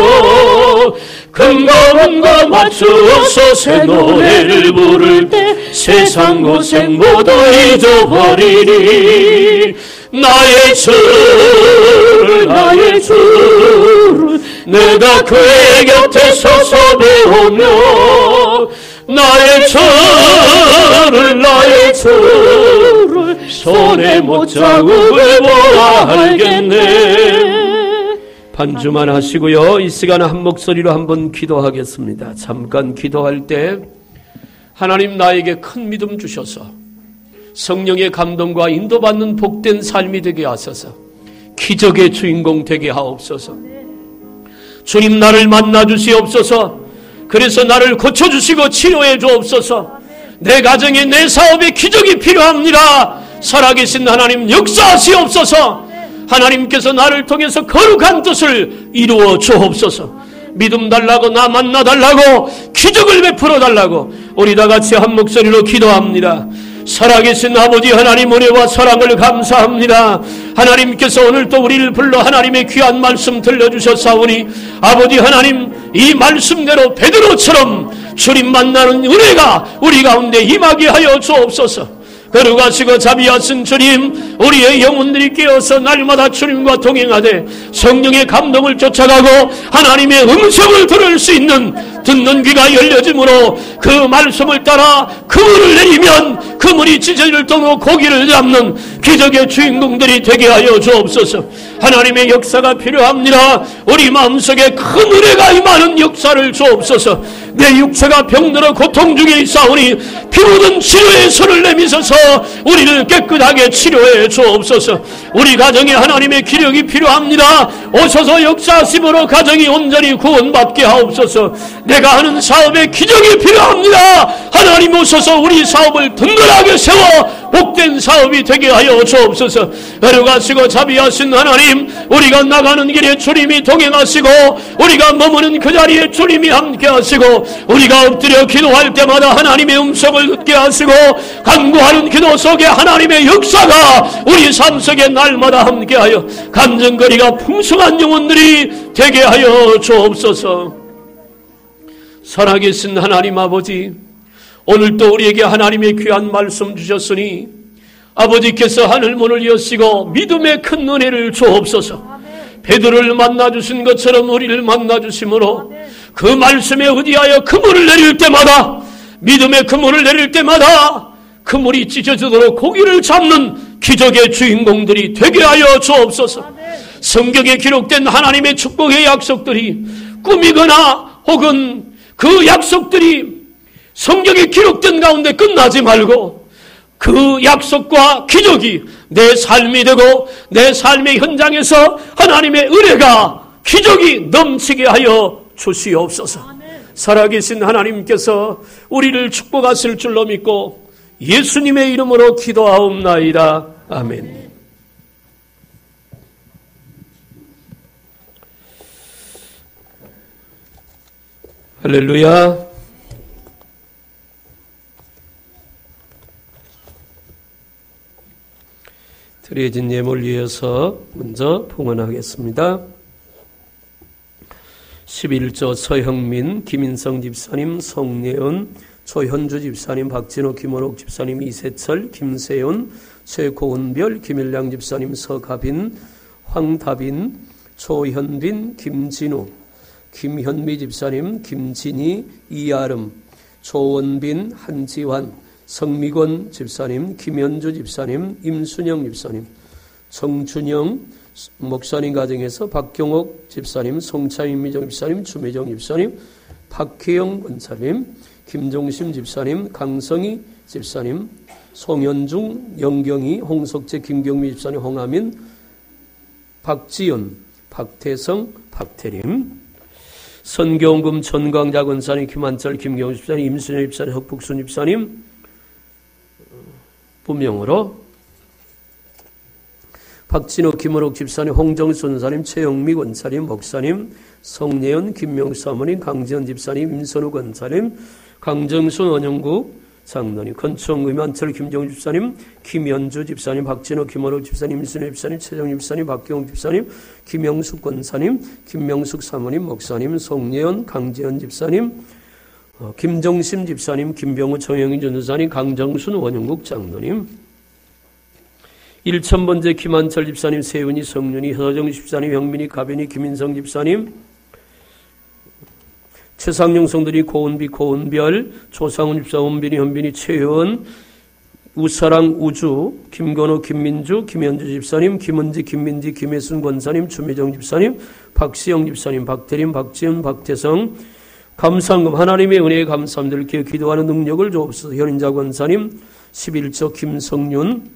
금고문고 맞추어서 새 노래를 부를 때 세상 고생 모두 잊어버리리. 나의 주를 나의 주를 내가 그의 곁에 서서 배우며 나의 주를 나의 주를 손에 못자국을 보아 알겠네. 반주만 하시고요. 이 시간 한 목소리로 한번 기도하겠습니다. 잠깐 기도할 때 하나님 나에게 큰 믿음 주셔서 성령의 감동과 인도받는 복된 삶이 되게 하소서. 기적의 주인공 되게 하옵소서. 주님 나를 만나 주시옵소서. 그래서 나를 고쳐주시고 치료해 주옵소서. 내 가정에 내 사업에 기적이 필요합니다. 살아계신 하나님 역사하시옵소서. 하나님께서 나를 통해서 거룩한 뜻을 이루어 주옵소서. 믿음 달라고, 나 만나 달라고, 기적을 베풀어 달라고 우리 다 같이 한 목소리로 기도합니다. 살아계신 아버지 하나님, 은혜와 사랑을 감사합니다. 하나님께서 오늘 또 우리를 불러 하나님의 귀한 말씀 들려주셨사오니 아버지 하나님, 이 말씀대로 베드로처럼 주님 만나는 은혜가 우리 가운데 임하게 하여 주옵소서. 거룩하시고 자비하신 주님, 우리의 영혼들이 깨어서 날마다 주님과 동행하되 성령의 감동을 쫓아가고 하나님의 음성을 들을 수 있는 듣는 귀가 열려짐으로 그 말씀을 따라 그물을 내리면 그물이 찢어질 정도로 고기를 잡는 기적의 주인공들이 되게 하여 주옵소서. 하나님의 역사가 필요합니다. 우리 마음속에 큰 은혜가 임하는 역사를 주옵소서. 내 육체가 병들어 고통 중에 있사오니 피 묻은 치료의 손을 내미소서 우리를 깨끗하게 치료해 주옵소서. 우리 가정에 하나님의 기력이 필요합니다. 오셔서 역사하심으로 가정이 온전히 구원받게 하옵소서. 내가 하는 사업에 기적이 필요합니다. 하나님 오셔서 우리 사업을 든든하게 세워 복된 사업이 되게 하여 주옵소서. 거룩하시고 자비하신 하나님, 우리가 나가는 길에 주님이 동행하시고 우리가 머무는 그 자리에 주님이 함께하시고 우리가 엎드려 기도할 때마다 하나님의 음성을 듣게 하시고 간구하는 기도 속에 하나님의 역사가 우리 삶 속에 날마다 함께하여 간증거리가 풍성한 영혼들이 되게 하여 주옵소서. 살아계신 하나님 아버지, 오늘도 우리에게 하나님의 귀한 말씀 주셨으니 아버지께서 하늘문을 여시고 믿음의 큰 은혜를 주옵소서. 베드로를 만나주신 것처럼 우리를 만나주심으로 그 말씀에 의지하여 그물을 내릴 때마다, 믿음의 그물을 내릴 때마다 그물이 찢어지도록 고기를 잡는 기적의 주인공들이 되게 하여 주옵소서. 성경에 기록된 하나님의 축복의 약속들이 꿈이거나 혹은 그 약속들이 성경에 기록된 가운데 끝나지 말고 그 약속과 기적이 내 삶이 되고 내 삶의 현장에서 하나님의 은혜가 기적이 넘치게 하여 주시옵소서. 살아계신 하나님께서 우리를 축복하실 줄로 믿고 예수님의 이름으로 기도하옵나이다. 아멘. 할렐루야. 드려진 예물 위해서 먼저 봉헌하겠습니다. 11조 서형민, 김인성 집사님, 성예은, 조현주 집사님, 박진호, 김원옥 집사님, 이세철, 김세윤, 최고은별, 김일량 집사님, 서가빈, 황다빈, 조현빈, 김진우, 김현미 집사님, 김진희, 이아름, 조원빈, 한지환, 성미권 집사님, 김현주 집사님, 임순영 집사님, 정준영 목사님 가정에서 박경옥 집사님, 송차인미정 집사님, 주매정 집사님, 박혜영 권사님, 김종심 집사님, 강성희 집사님, 송현중, 영경희, 홍석재, 김경미 집사님, 홍하민, 박지연, 박태성, 박태림, 선경금, 전광자 권사님, 김한철, 김경우 집사님, 임순영 집사님, 흑북순 집사님, 부명으로 박진호, 김원옥 집사님, 홍정수 권사님, 최영미 권사님, 목사님, 성예연, 김명수 사모님, 강지연 집사님, 임선우 권사님, 강정순 원영국 장로님, 건충, 의만철, 김정우 집사님, 김현주 집사님, 박진호, 김원옥 집사님, 임순우 집사님, 최정희 집사님, 박경욱 집사님, 김영숙 권사님, 김명숙 사모님, 목사님, 송예연, 강지연 집사님, 김정심 집사님, 김병우, 정영희 전도사님, 강정순 원영국 장로님, 1000번째 김한철 집사님, 세윤이, 성윤이, 허정 집사님, 형민이, 가변이, 김인성 집사님, 최상용 성들이, 고은비, 고은별, 조상훈 집사, 원빈이, 현빈이, 최효은, 우사랑, 우주, 김건호, 김민주, 김현주 집사님, 김은지, 김민지, 김혜순 권사님, 주미정 집사님, 박시영 집사님, 박태림, 박지은, 박태성, 감상금, 하나님의 은혜에 감사함들께 기도하는 능력을 주옵소서. 현인자 권사님, 11조 김성윤,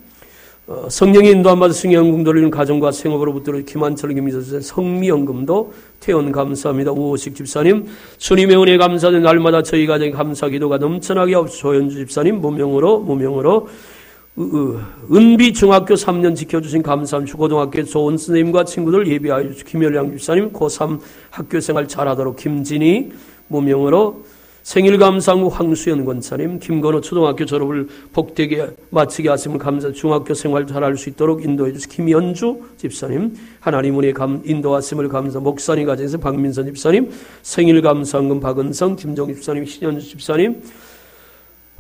성령의 인도함 받아 승연금 돌리는 가정과 생업으로부터 김한철 김희선 성미연금도 태원 감사합니다. 우호식 집사님 주님의 은혜 감사는 날마다 저희 가정의 감사 기도가 넘쳐나게 없어 조현주 집사님 무명으로 은비 중학교 3년 지켜주신 감사합니다. 고등학교 좋은 선생님과 친구들 예비하여 주신 김열량 집사님 고3 학교생활 잘하도록 김진희 무명으로 생일 감사하고 황수연 권사님, 김건호 초등학교 졸업을 복되게 마치게 하시면 감사, 중학교 생활 잘할 수 있도록 인도해 주신 김연주 집사님, 하나님 은혜 인도하심을 감사, 목사님 가정에서 박민선 집사님, 생일 감사한금 박은성, 김정희 집사님, 신현주 집사님,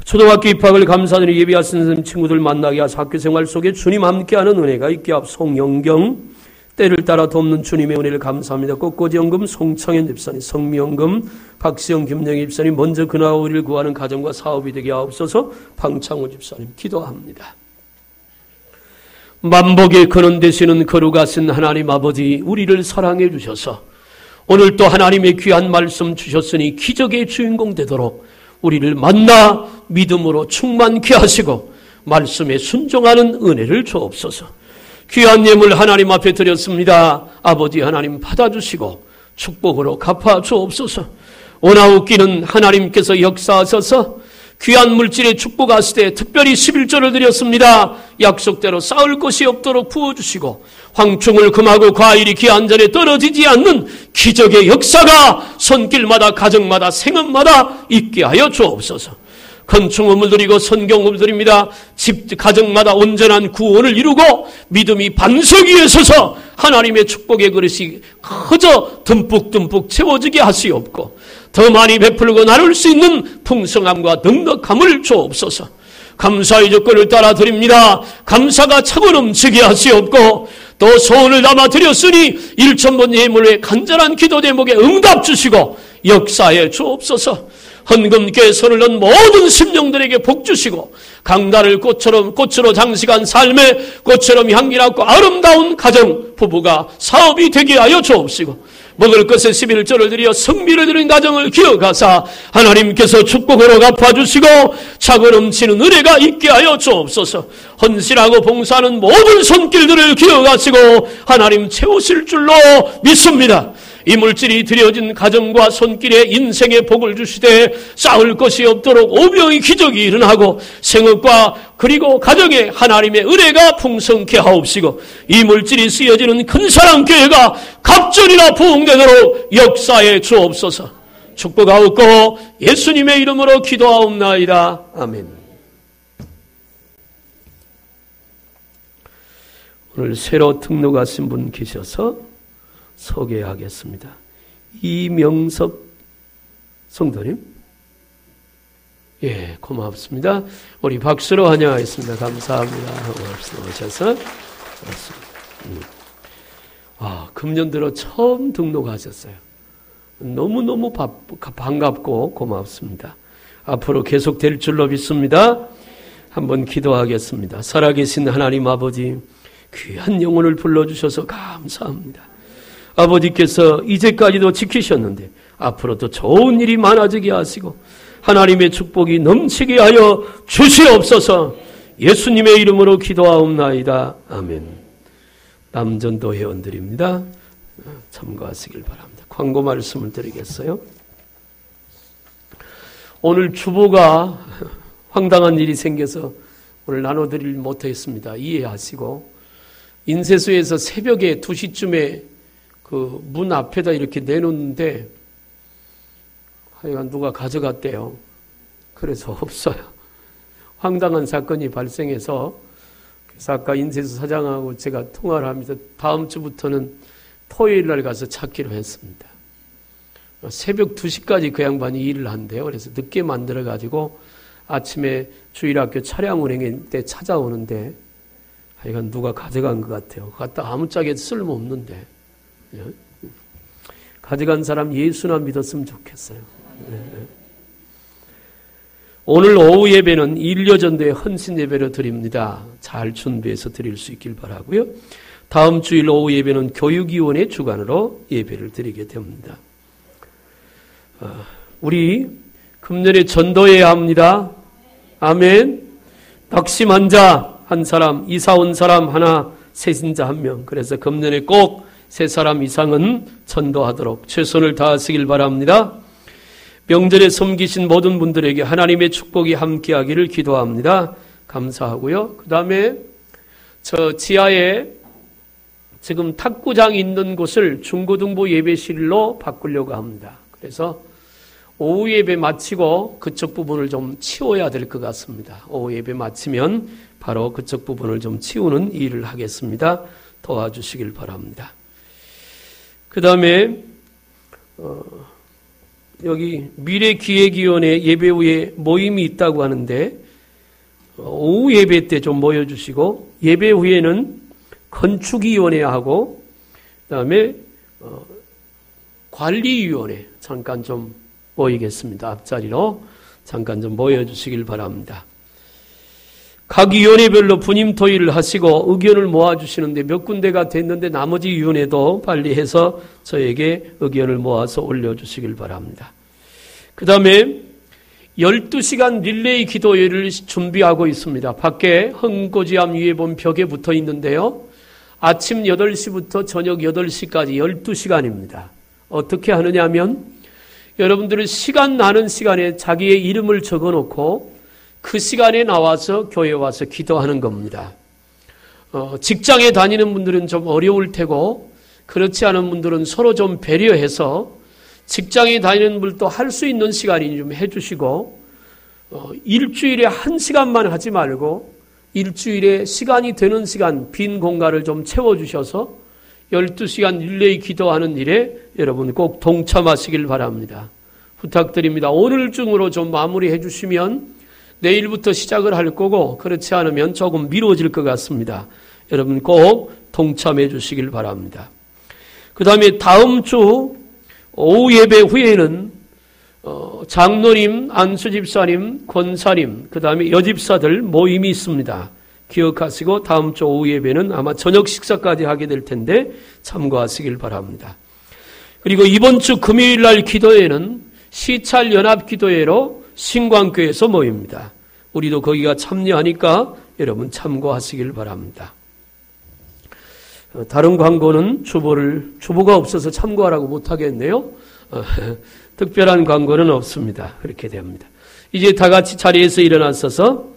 초등학교 입학을 감사드리는 예비하신 친구들 만나게 하사 학교 생활 속에 주님 함께하는 은혜가 있게 하옵. 송영경, 때를 따라 돕는 주님의 은혜를 감사합니다. 꽃꽂이연금 송창현 집사님, 성미연금 박시영 김영희 집사님, 먼저 그나오리를 구하는 가정과 사업이 되게 하옵소서. 방창호 집사님 기도합니다. 만복의 근원 되시는 거룩하신 하나님 아버지, 우리를 사랑해 주셔서 오늘 또 하나님의 귀한 말씀 주셨으니 기적의 주인공 되도록 우리를 만나 믿음으로 충만케 하시고 말씀에 순종하는 은혜를 주옵소서. 귀한 예물 하나님 앞에 드렸습니다. 아버지 하나님 받아주시고 축복으로 갚아주옵소서. 오나웃기는 하나님께서 역사하셔서 귀한 물질에 축복하시되 특별히 11조를 드렸습니다. 약속대로 쌓을 것이 없도록 부어주시고 황충을 금하고 과일이 귀한 전에 떨어지지 않는 기적의 역사가 손길마다 가정마다 생업마다 있게 하여 주옵소서. 건축음을 드리고 성경음을 드립니다. 집 가정마다 온전한 구원을 이루고 믿음이 반석 위에 서서 하나님의 축복의 그릇이 그저 듬뿍듬뿍 채워지게 하시옵고 더 많이 베풀고 나눌 수 있는 풍성함과 넉넉함을 주옵소서. 감사의 조건을 따라 드립니다. 감사가 차고 넘치게 하시옵고 또 소원을 담아 드렸으니 1,000번 예물의 간절한 기도 대목에 응답 주시고 역사에 주옵소서. 헌금께 손을 넣은 모든 심령들에게 복 주시고 강다를 꽃으로 장식한 삶의 꽃처럼 향기롭고 아름다운 가정, 부부가 사업이 되게 하여 주옵시고 먹을 것에 11조를 드려 성미를 드린 가정을 기억하사 하나님께서 축복으로 갚아주시고 차고 넘치는 은혜가 있게 하여 주옵소서. 헌신하고 봉사하는 모든 손길들을 기억하시고 하나님 채우실 줄로 믿습니다. 이 물질이 드려진 가정과 손길에 인생의 복을 주시되 쌓을 것이 없도록 오병이 기적이 일어나고 생업과 그리고 가정에 하나님의 은혜가 풍성케 하옵시고 이 물질이 쓰여지는 큰사랑교회가 갑절이나 부흥되도록 역사에 주옵소서. 축복하옵고 예수님의 이름으로 기도하옵나이다. 아멘. 오늘 새로 등록하신 분 계셔서 소개하겠습니다. 이명섭 성도님. 예, 고맙습니다. 우리 박수로 환영하겠습니다. 감사합니다. 고맙습니다. 오셔서. 금년 들어 처음 등록하셨어요. 너무너무 반갑고 고맙습니다. 앞으로 계속 될 줄로 믿습니다. 한번 기도하겠습니다. 살아계신 하나님 아버지, 귀한 영혼을 불러주셔서 감사합니다. 아버지께서 이제까지도 지키셨는데 앞으로도 좋은 일이 많아지게 하시고 하나님의 축복이 넘치게 하여 주시옵소서. 예수님의 이름으로 기도하옵나이다. 아멘. 남전도 회원들입니다. 참고하시길 바랍니다. 광고 말씀을 드리겠어요. 오늘 주보가 황당한 일이 생겨서 오늘 나눠드리지 못했습니다. 이해하시고 인쇄소에서 새벽에 2시쯤에 그 문 앞에다 이렇게 내놓는데 하여간 누가 가져갔대요. 그래서 없어요. 황당한 사건이 발생해서 그래서 아까 인쇄소 사장하고 제가 통화를 하면서 다음 주부터는 토요일 날 가서 찾기로 했습니다. 새벽 2시까지 그 양반이 일을 한대요. 그래서 늦게 만들어가지고 아침에 주일학교 차량 운행 때 찾아오는데 하여간 누가 가져간 것 같아요. 갖다 아무짝에 쓸모없는데. 가져간 사람 예수나 믿었으면 좋겠어요. 오늘 오후 예배는 일려전도의 헌신 예배로 드립니다. 잘 준비해서 드릴 수 있길 바라고요. 다음 주일 오후 예배는 교육위원회 주관으로 예배를 드리게 됩니다. 우리 금년에 전도해야 합니다. 아멘. 낙심한 자 한 사람, 이사 온 사람 하나, 세신자 한 명. 그래서 금년에 꼭 3사람 이상은 전도하도록 최선을 다하시길 바랍니다. 명절에 섬기신 모든 분들에게 하나님의 축복이 함께하기를 기도합니다. 감사하고요. 그 다음에 저 지하에 지금 탁구장이 있는 곳을 중고등부 예배실로 바꾸려고 합니다. 그래서 오후 예배 마치고 그쪽 부분을 좀 치워야 될 것 같습니다. 오후 예배 마치면 바로 그쪽 부분을 좀 치우는 일을 하겠습니다. 도와주시길 바랍니다. 그 다음에 여기 미래기획위원회 예배 후에 모임이 있다고 하는데 오후 예배 때 좀 모여주시고 예배 후에는 건축위원회하고 그 다음에 관리위원회 잠깐 좀 모이겠습니다. 앞자리로 잠깐 좀 모여주시길 바랍니다. 각 위원회별로 분임 토의를 하시고 의견을 모아주시는데 몇 군데가 됐는데 나머지 위원회도 빨리 해서 저에게 의견을 모아서 올려주시길 바랍니다. 그 다음에 12시간 릴레이 기도회를 준비하고 있습니다. 밖에 흥고지암 위에 본 벽에 붙어 있는데요. 아침 8시부터 저녁 8시까지 12시간입니다. 어떻게 하느냐 하면 여러분들은 시간 나는 시간에 자기의 이름을 적어놓고 그 시간에 나와서 교회에 와서 기도하는 겁니다. 직장에 다니는 분들은 좀 어려울 테고 그렇지 않은 분들은 서로 좀 배려해서 직장에 다니는 분들도 할 수 있는 시간이 좀 해주시고 일주일에 1시간만 하지 말고 일주일에 시간이 되는 시간 빈 공간을 좀 채워주셔서 12시간 릴레이 기도하는 일에 여러분 꼭 동참하시길 바랍니다. 부탁드립니다. 오늘 중으로 좀 마무리해 주시면 내일부터 시작을 할 거고 그렇지 않으면 조금 미뤄질 것 같습니다. 여러분 꼭 동참해 주시길 바랍니다. 그 다음에 다음 주 오후 예배 후에는 장로님, 안수집사님, 권사님, 그 다음에 여집사들 모임이 있습니다. 기억하시고 다음 주 오후 예배는 아마 저녁 식사까지 하게 될 텐데 참고하시길 바랍니다. 그리고 이번 주 금요일 날 기도회는 시찰 연합 기도회로 신광교에서 모입니다. 우리도 거기가 참여하니까 여러분 참고하시길 바랍니다. 다른 광고는 주보가 없어서 참고하라고 못하겠네요. 특별한 광고는 없습니다. 그렇게 됩니다. 이제 다 같이 자리에서 일어나셔서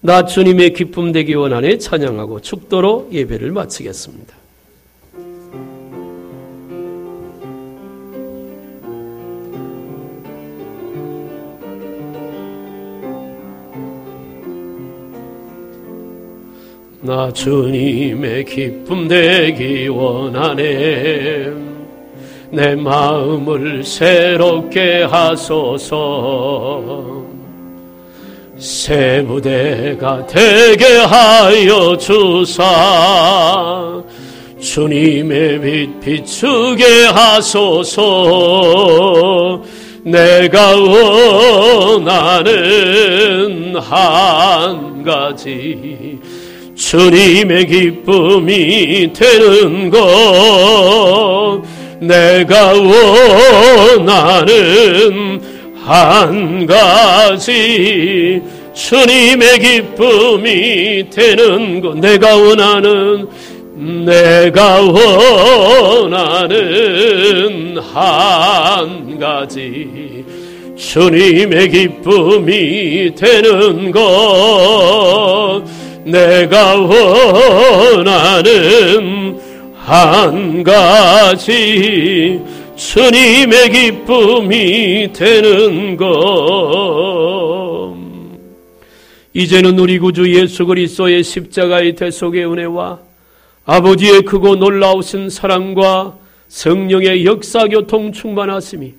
나 주님의 기쁨 되기 원하네 찬양하고 축도로 예배를 마치겠습니다. 나 주님의 기쁨 되기 원하네 내 마음을 새롭게 하소서 새 무대가 되게 하여 주사 주님의 빛 비추게 하소서 내가 원하는 한 가지 주님의 기쁨이 되는 것 내가 원하는 한 가지 주님의 기쁨이 되는 것 내가 원하는 한 가지 주님의 기쁨이 되는 것 내가 원하는 한 가지 주님의 기쁨이 되는 것 이제는 우리 구주 예수 그리스도의 십자가의 대속의 은혜와 아버지의 크고 놀라우신 사랑과 성령의 역사교통 충만하심이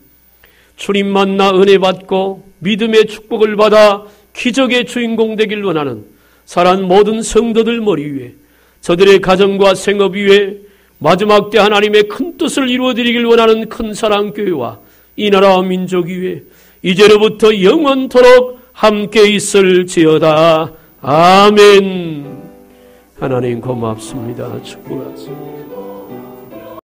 주님 만나 은혜 받고 믿음의 축복을 받아 기적의 주인공 되길 원하는 살아난 모든 성도들 머리 위에 저들의 가정과 생업 위에 마지막 때 하나님의 큰 뜻을 이루어드리길 원하는 큰 사랑교회와 이 나라와 민족 위에 이제로부터 영원토록 함께 있을지어다. 아멘. 하나님 고맙습니다. 축복하십니다.